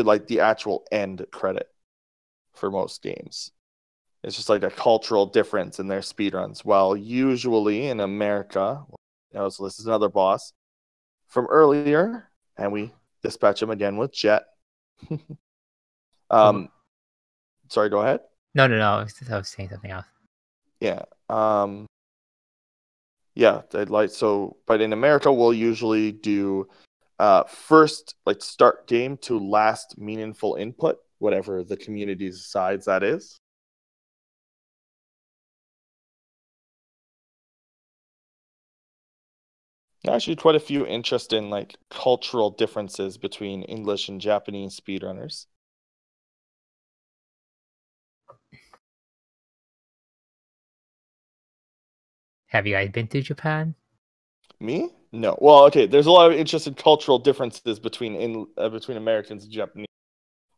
like the actual end credit for most games. It's just like a cultural difference in their speedruns. While usually in America, so this is another boss from earlier, and we dispatch him again with Jet. Sorry, go ahead. No. I was saying something else. Yeah. But in America, we'll usually do first start game to last meaningful input, whatever the community decides that is. Actually, quite a few interesting cultural differences between English and Japanese speedrunners. Have you guys been to Japan? Me? No. Well, okay. There's a lot of interesting cultural differences between Americans and Japanese,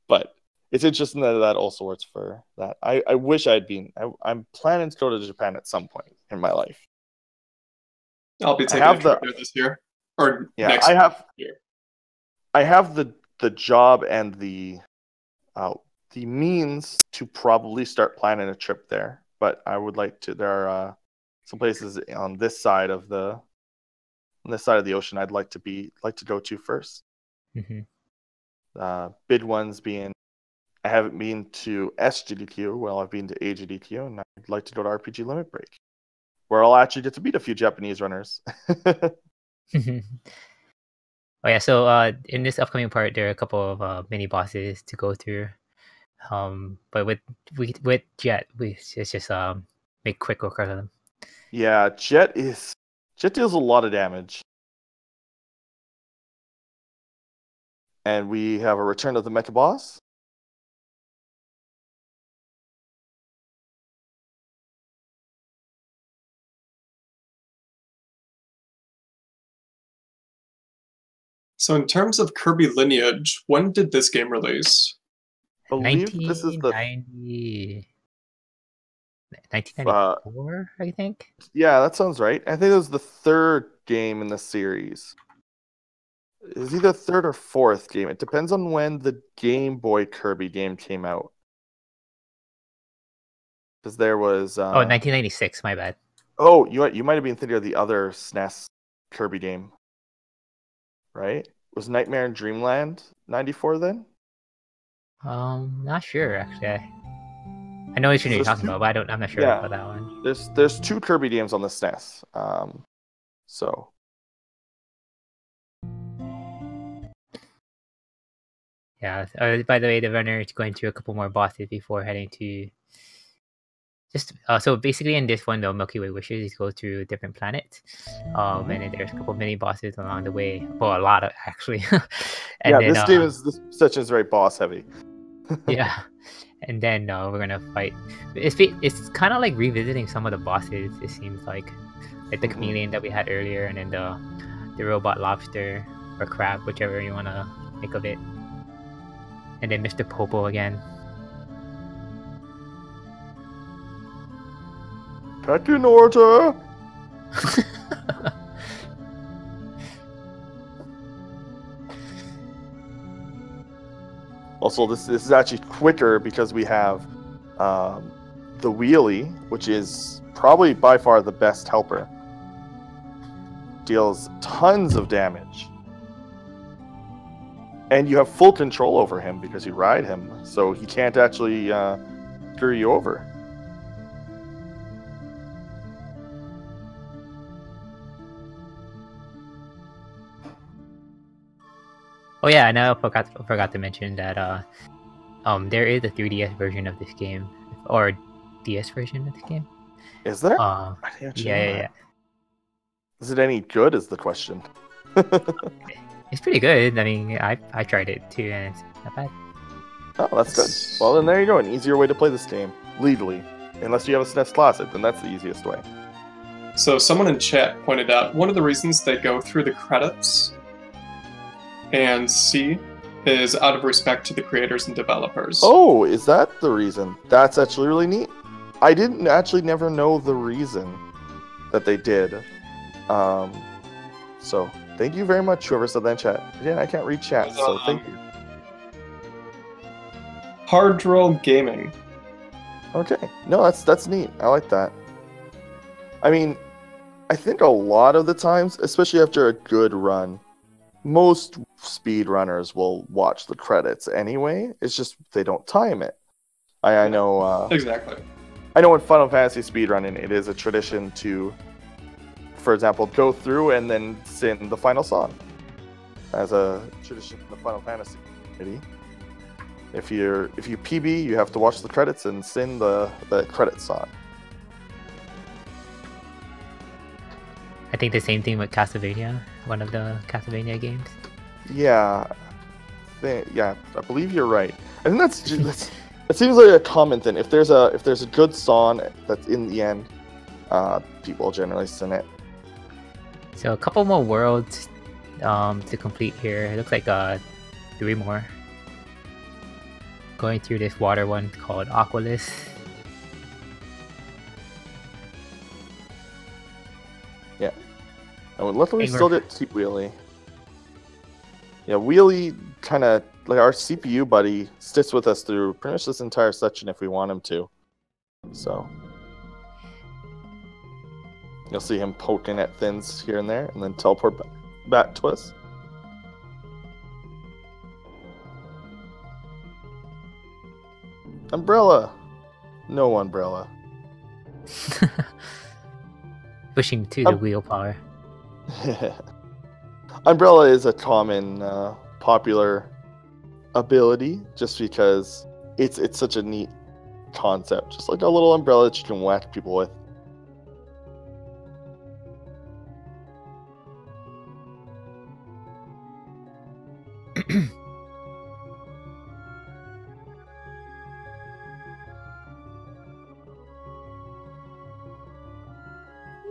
but it's interesting that also works for that. I wish I'd been. I'm planning to go to Japan at some point in my life. I'll be taking a trip there this year or next year. I have the job and the means to probably start planning a trip there, but I would like to. There are some places on this side of the ocean I'd like to go to first. Mm-hmm. Big ones being, I haven't been to SGDQ. Well, I've been to AGDQ, and I'd like to go to RPG Limit Break, where I'll actually get to meet a few Japanese runners. Oh yeah, so in this upcoming part, there are a couple of mini bosses to go through. But with Jet, it's just make quick work out of them. Yeah, Jet deals a lot of damage. And we have a return of the Mecha Boss. So in terms of Kirby lineage, when did this game release? I believe this is the 1994, I think. Yeah, that sounds right. I think it was the third game in the series. It's either third or fourth game. It depends on when the Game Boy Kirby game came out. Because there was 1996, my bad. Oh, you might have been thinking of the other SNES Kirby game. Right? Was Nightmare in Dreamland 94 then? Not sure actually. I know which one you're talking about, but I'm not sure about that one. There's 2 Kirby games on the SNES. So. Yeah. By the way, the runner is going through a couple more bosses before heading to. Just so basically in this one, the Milky Way Wishes, you go through different planets, and then there's a couple mini bosses along the way. Well, a lot of actually. And then, this section is very boss heavy. Yeah, and then we're gonna fight. It's kind of like revisiting some of the bosses. It seems like the chameleon that we had earlier, and then the robot lobster or crab, whichever you wanna think of it, and then Mr. Popo again. Back in order. Also, this is actually quicker because we have the wheelie, which is probably by far the best helper. Deals tons of damage. And you have full control over him because you ride him, so he can't actually screw you over. Oh yeah, and I forgot to mention that there is a 3DS version of this game, or DS version of the game. Is there? Yeah. Is it any good? Is the question. It's pretty good. I mean, I tried it too, and it's not bad. Oh, that's good. Well, then there you go. An easier way to play this game legally, unless you have a SNES Classic, then that's the easiest way. So someone in chat pointed out one of the reasons they go through the credits and C is out of respect to the creators and developers. Oh, is that the reason? That's actually really neat. I didn't actually never know the reason that they did. So thank you very much, whoever said that in chat. Again, I can't read chat, so thank you. Hard Roll Gaming. Okay, no, that's neat. I like that. I mean, I think a lot of the times, especially after a good run, most speedrunners will watch the credits anyway. It's just they don't time it. I know. Exactly. I know in Final Fantasy speedrunning, it is a tradition to, for example, go through and then sing the final song as a tradition in the Final Fantasy community. If you PB, you have to watch the credits and sing the credit song. I think the same thing with Castlevania, one of the Castlevania games. Yeah, I believe you're right. I think that's it seems like a common thing. If there's a good song that's in the end, people generally sing it. So a couple more worlds to complete here. It looks like 3 more. Going through this water one called Aqualus. Yeah. And luckily we still get to Wheelie. Yeah, Wheelie kind of, like our CPU buddy, sticks with us through pretty much this entire section if we want him to. So. You'll see him poking at things here and there, and then teleport back to us. Umbrella! No umbrella. Pushing to the wheel power. Umbrella is a common, popular ability, just because it's such a neat concept. Just like a little umbrella that you can whack people with.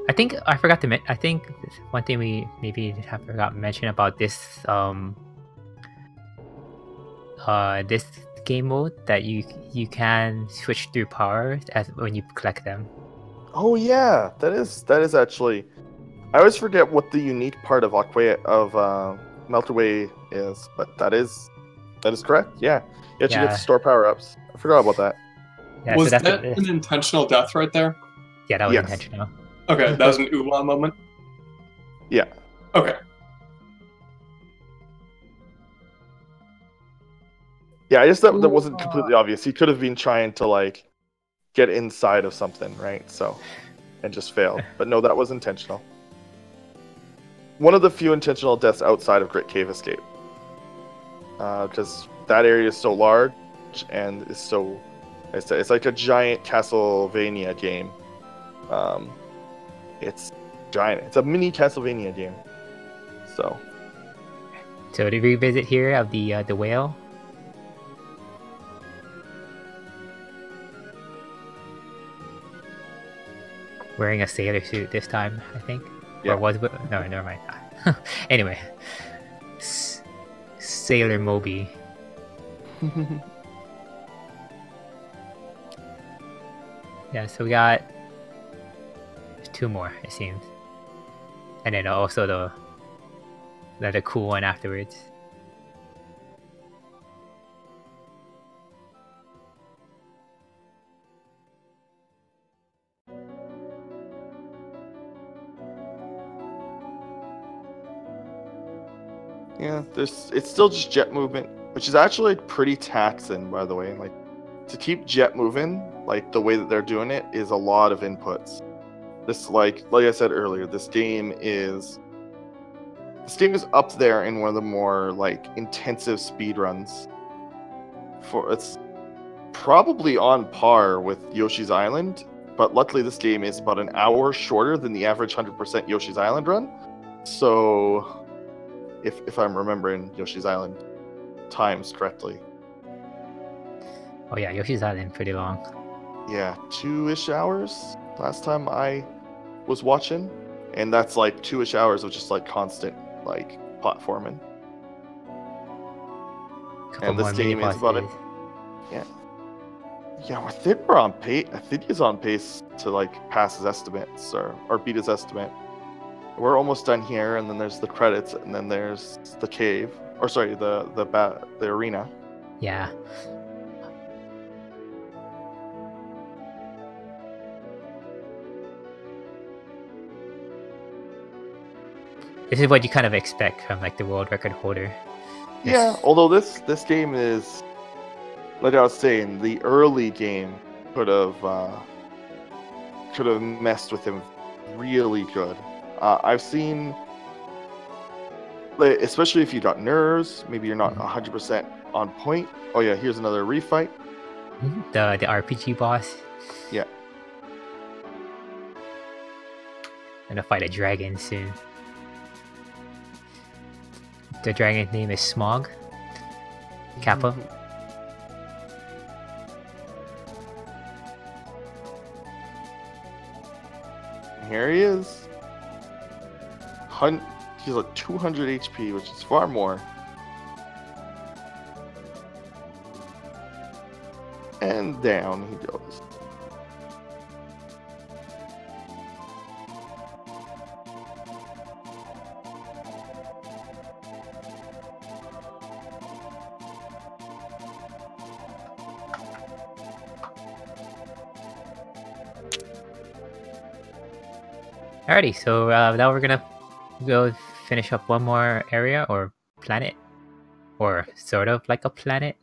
I think I forgot to mention. I think one thing we maybe have forgot to mention about this this game mode, that you can switch through powers as when you collect them. Oh yeah, that is actually. I always forget what the unique part of Milky Way is, but that is correct. Yeah, you actually get to store power-ups. I forgot about that. Yeah, was that an intentional death right there? Yeah, that was intentional. Okay, that was an ooh-la moment? Yeah. Okay. Yeah, I guess that wasn't completely obvious. He could have been trying to, like, get inside of something, right? So, and just failed. But no, that was intentional. One of the few intentional deaths outside of Grit Cave Escape. Because that area is so large and is so... It's like a giant Castlevania game. It's giant. It's a mini Castlevania game. So to revisit here of the whale. Wearing a sailor suit this time, I think. Yeah. Or was it? No, never mind. Anyway, Sailor Moby. Yeah, so we got 2 more, it seems, and then also the cool one afterwards. Yeah, it's still just jet movement, which is actually pretty taxing, by the way. Like, to keep jet moving, like the way that they're doing it, is a lot of inputs. This, like I said earlier, this game is up there in one of the more like intensive speedruns. It's probably on par with Yoshi's Island, but luckily this game is about an hour shorter than the average 100% Yoshi's Island run. So, if I'm remembering Yoshi's Island times correctly. Oh yeah, Yoshi's Island pretty long. Yeah, 2-ish hours last time I was watching, and that's like 2-ish hours of just like constant like platforming. And this game is about it. Yeah, I think we're on pace. I think he's on pace to like pass his estimates or beat his estimate. We're almost done here, and then there's the credits, and then there's the cave, or sorry, the arena. Yeah. This is what you kind of expect from like the world record holder. Yeah, although this game is, like I was saying, the early game could have messed with him really good. I've seen, especially if you got nerves, maybe you're not 100% on point. Oh yeah, here's another refight. The RPG boss. Yeah. Gonna fight a dragon soon. The dragon's name is Smog. Kappa. Here he is. He's at 200 HP, which is far more. And down he goes. Alrighty, so now we're gonna go finish up one more area or planet, or sort of like a planet.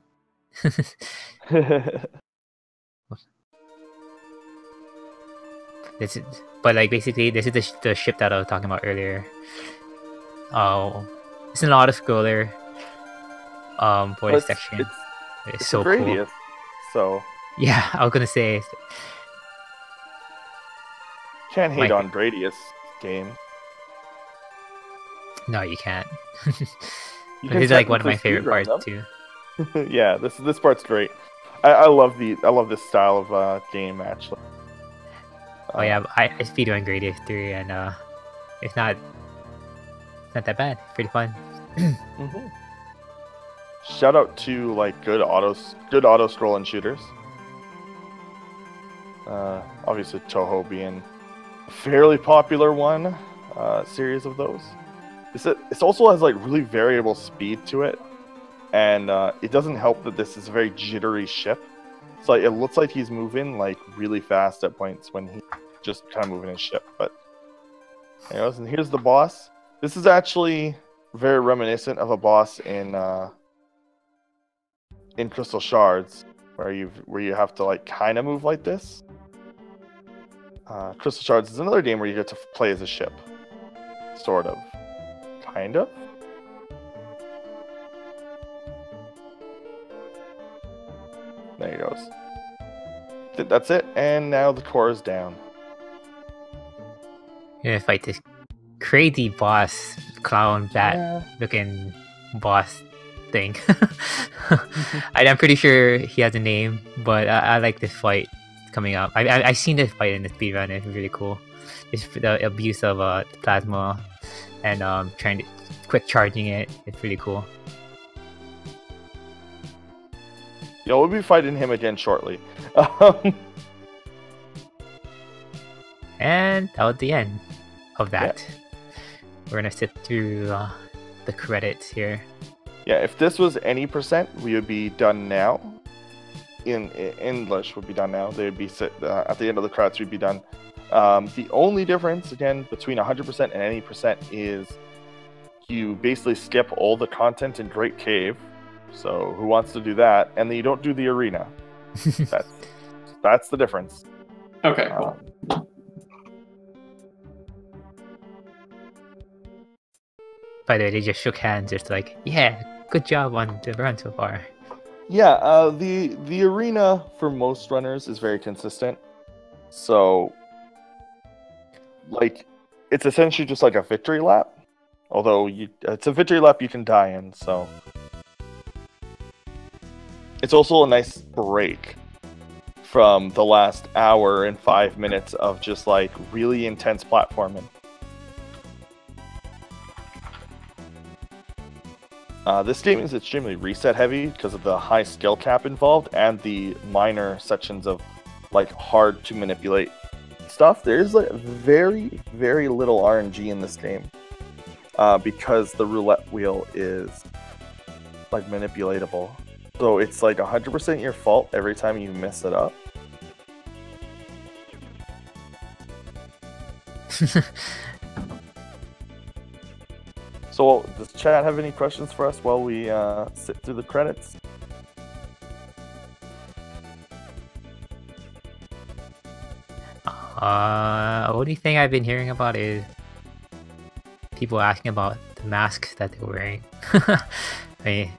But like basically, this is the ship that I was talking about earlier. Oh, it's an auto-scroller. For this section, it's so cool. So yeah, I was gonna say. Can't hate on Gradius game. No, you can't. This is like one of my favorite parts too. Yeah, this part's great. I love this style of game actually. Oh yeah, I speedrun Gradius 3 and it's not that bad. Pretty fun. Shout out to like good auto scrolling shooters. Obviously Toho being a fairly popular one, series of those. It also has like really variable speed to it, and it doesn't help that this is a very jittery ship. So it looks like he's moving like really fast at points when he's just kind of moving his ship. But anyways, and here's the boss. This is actually very reminiscent of a boss in Crystal Shards, where you have to like kind of move like this. Crystal Shards is another game where you get to play as a ship, sort of, kind of. There he goes. That's it, and now the core is down. You're gonna fight this crazy boss, clown bat looking boss thing. I'm pretty sure he has a name, but I like this fight coming up. I've seen this fight in the speedrun. It's really cool. It's the abuse of plasma and trying to quick charging it. It's really cool. Yeah, we'll be fighting him again shortly. And that was the end of that. We're gonna sit through the credits here. Yeah, if this was any percent, we would be done now. In English would be done now. They would be at the end of the credits. We'd be done. The only difference, again, between 100% and any percent is you basically skip all the content in Great Cave. So who wants to do that? And then you don't do the arena. That's the difference. Okay, cool. By the way, they just shook hands, just like, yeah, good job on the run so far. Yeah, the arena for most runners is very consistent. So, like, it's essentially just like a victory lap. Although it's a victory lap you can die in, so. It's also a nice break from the last hour and 5 minutes of just like really intense platforming. This game is extremely reset heavy because of the high skill cap involved and the minor sections of like hard to manipulate stuff. There's like very, very little RNG in this game because the roulette wheel is like manipulatable. So it's like 100% your fault every time you mess it up. So does chat have any questions for us while we sit through the credits? Only thing I've been hearing about is people asking about the masks that they're wearing. I mean,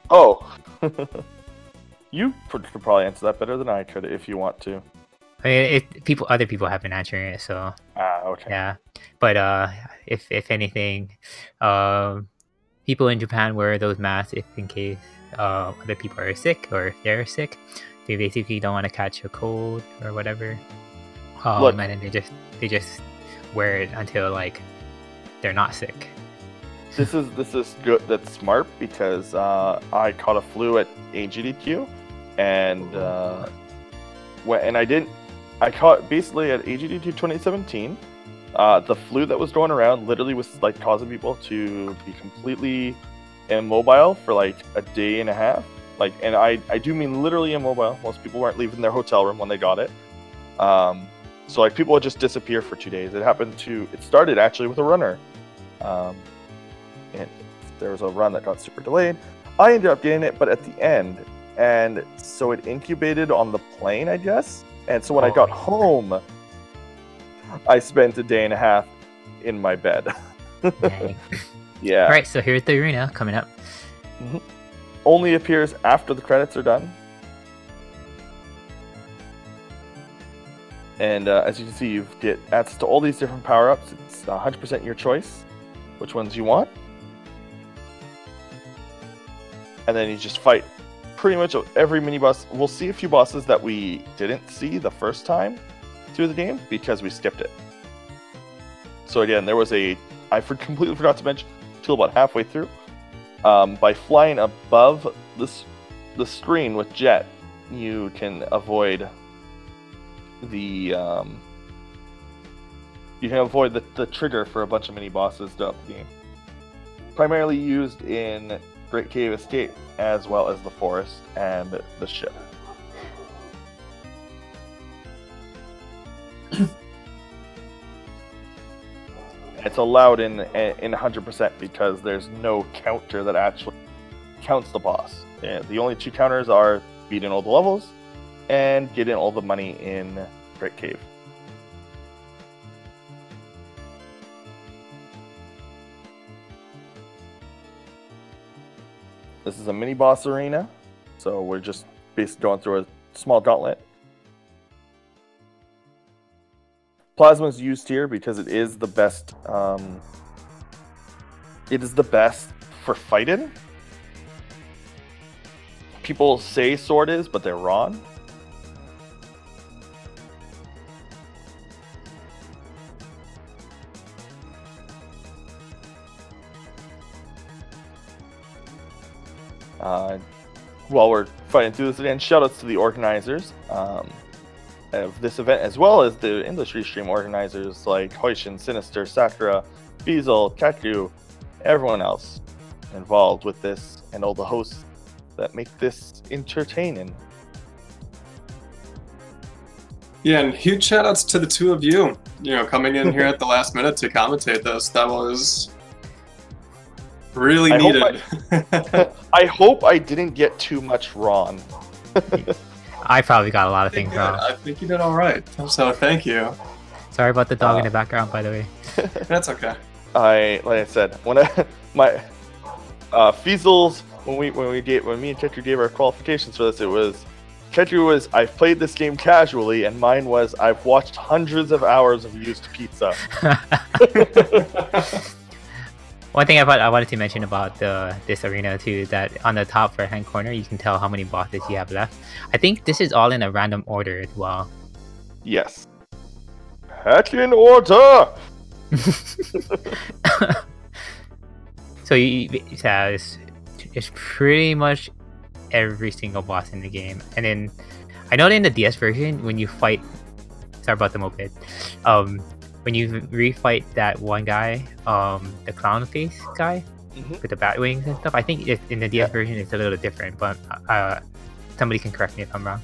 you could probably answer that better than I could if you want to. I mean, other people have been answering it, so. Okay. Yeah, but if anything, people in Japan wear those masks if in case other people are sick or if they're sick, they basically don't want to catch a cold or whatever. And then they just wear it until like they're not sick. This is good. That's smart because I caught a flu at AGDQ, and I caught basically at AGDQ 2017. The flu that was going around literally was like causing people to be completely immobile for like a day and a half. Like, and I do mean literally immobile. Most people weren't leaving their hotel room when they got it. So like people would just disappear for 2 days. It started actually with a runner. And there was a run that got super delayed. I ended up getting it, but at the end. And so it incubated on the plane, I guess. And so when I got home, I spent a day and a half in my bed. Yeah. Alright, so here's the arena coming up. Mm-hmm. Only appears after the credits are done. And as you can see, you get access to all these different power-ups. It's 100% your choice, which ones you want. And then you just fight pretty much every mini-boss. We'll see a few bosses that we didn't see the first time through the game because we skipped it. So again, there was I completely forgot to mention until about halfway through. By flying above the screen with Jet, you can avoid the trigger for a bunch of mini bosses throughout the game. Primarily used in Great Cave Escape, as well as the forest and the ship. It's allowed in 100% because there's no counter that actually counts the boss. The only two counters are beating all the levels and get in all the money in Great Cave. This is a mini boss arena, so we're just basically going through a small gauntlet. Plasma is used here because it is the best. It is the best for fighting. People say sword is, but they're wrong. While we're fighting through this again, shoutouts to the organizers of this event, as well as the industry stream organizers like Hoishin, Sinister, Sakura, Beazle, Kaku, everyone else involved with this, and all the hosts that make this entertaining. Yeah, and huge shoutouts to the two of you, coming in here at the last minute to commentate this. That was really needed. I hope I didn't get too much wrong. I probably got a lot of things wrong. I think you did all right. So thank you. Sorry about the dog in the background, by the way. That's okay. Like I said, when my Feasels, when me and Chetru gave our qualifications for this, it was Chetru was I've played this game casually, and mine was I've watched hundreds of hours of used pizza. One thing I wanted to mention about this arena too is that on the top right-hand corner, you can tell how many bosses you have left. I think this is all in a random order as well. Yes. Heck in order! So it's pretty much every single boss in the game. And then I know that in the DS version, when you fight, sorry about the moped, when you refight that one guy, the clown face guy with the bat wings and stuff, I think in the DS version it's a little different, but somebody can correct me if I'm wrong.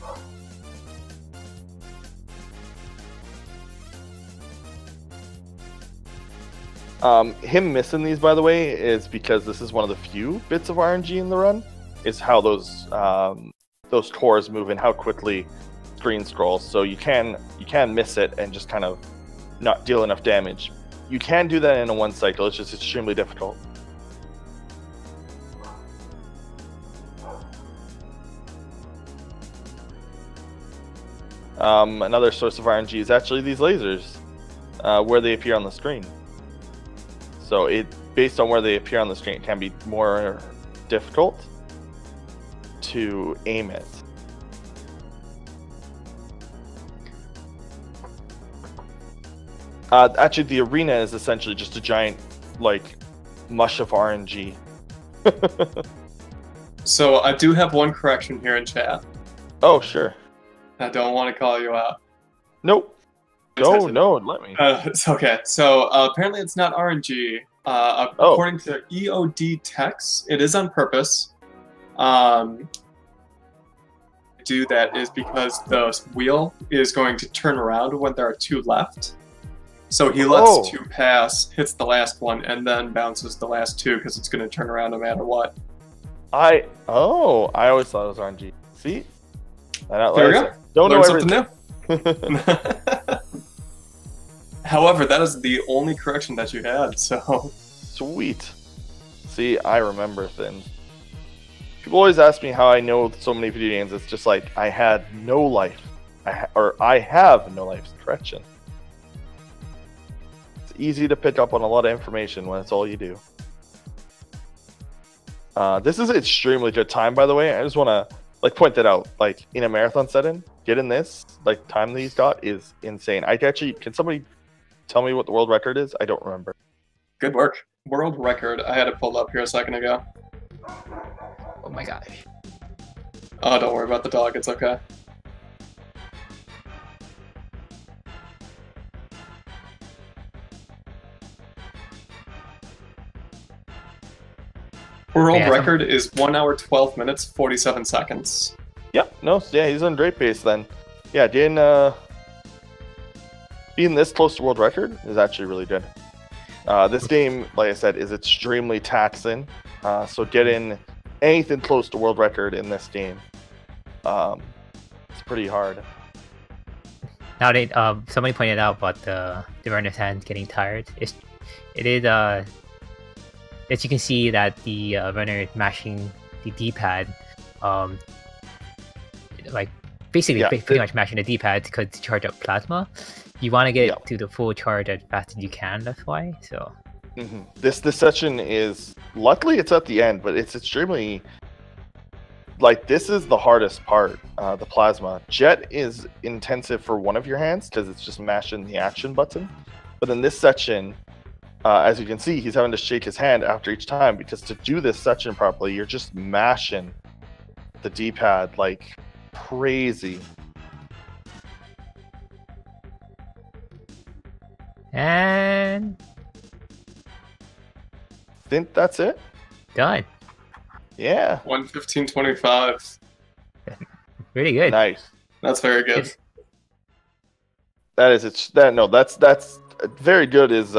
Him missing these, by the way, is because this is one of the few bits of RNG in the run, is how those cores move and how quickly screen scrolls. So you can miss it and just kind of not deal enough damage. You can do that in a one cycle, it's just extremely difficult. Another source of RNG is actually these lasers, where they appear on the screen. So based on where they appear on the screen, it can be more difficult to aim it. Actually, the arena is essentially just a giant, mush of RNG. So I do have one correction here in chat. Oh, sure. I don't want to call you out. Nope. No, let me. It's okay. So apparently it's not RNG. According to EOD Techs, it is on purpose. Do that is because the wheel is going to turn around when there are two left. So he lets two pass, hits the last one, and then bounces the last two because it's going to turn around no matter what. I always thought it was RNG. See? There we go. Don't Learn know something new. However, that is the only correction that you had, so... Sweet. See, I remember things. People always ask me how I know so many video games. It's just like, I had no life. I have no life. Correction. It's easy to pick up on a lot of information when it's all you do. This is an extremely good time, by the way. I just want to point that out. In a marathon setting, getting this time that he's got is insane. Can somebody tell me what the world record is? I don't remember. Good work. World record. I had it pulled up here a second ago. Oh my gosh. Oh, don't worry about the dog. It's okay. World record is 1 hour 12 minutes 47 seconds. Yep. No. Yeah, he's on great pace then. Yeah, being this close to world record is actually really good. This game, like I said, is extremely taxing. So getting anything close to world record in this game, it's pretty hard. Now they somebody pointed out about the runner's hand getting tired. It is as you can see that the runner is mashing the D-pad, like basically pretty much mashing the D-pad to charge up plasma. You want to get it to the full charge as fast as you can. That's why. So this section is, luckily it's at the end, but it's extremely, like, this is the hardest part. The plasma jet is intensive for one of your hands because it's just mashing the action button. But in this section, as you can see, he's having to shake his hand after each time, because to do this section properly, you're just mashing the D-pad like crazy. And I think that's it. Done. Yeah. 1:15:25. Really good. Nice. That's very good. That is it's that no, that's very good is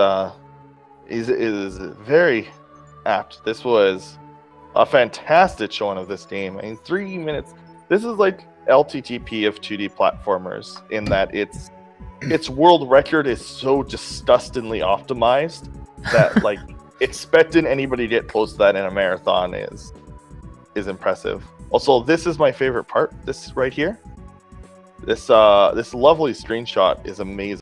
very apt. This was a fantastic showing of this game. I mean, 3 minutes. This is like LTTP of 2D platformers in that its world record is so disgustingly optimized that like expecting anybody to get close to that in a marathon is impressive. Also, this is my favorite part. This right here. This lovely screenshot is amazing.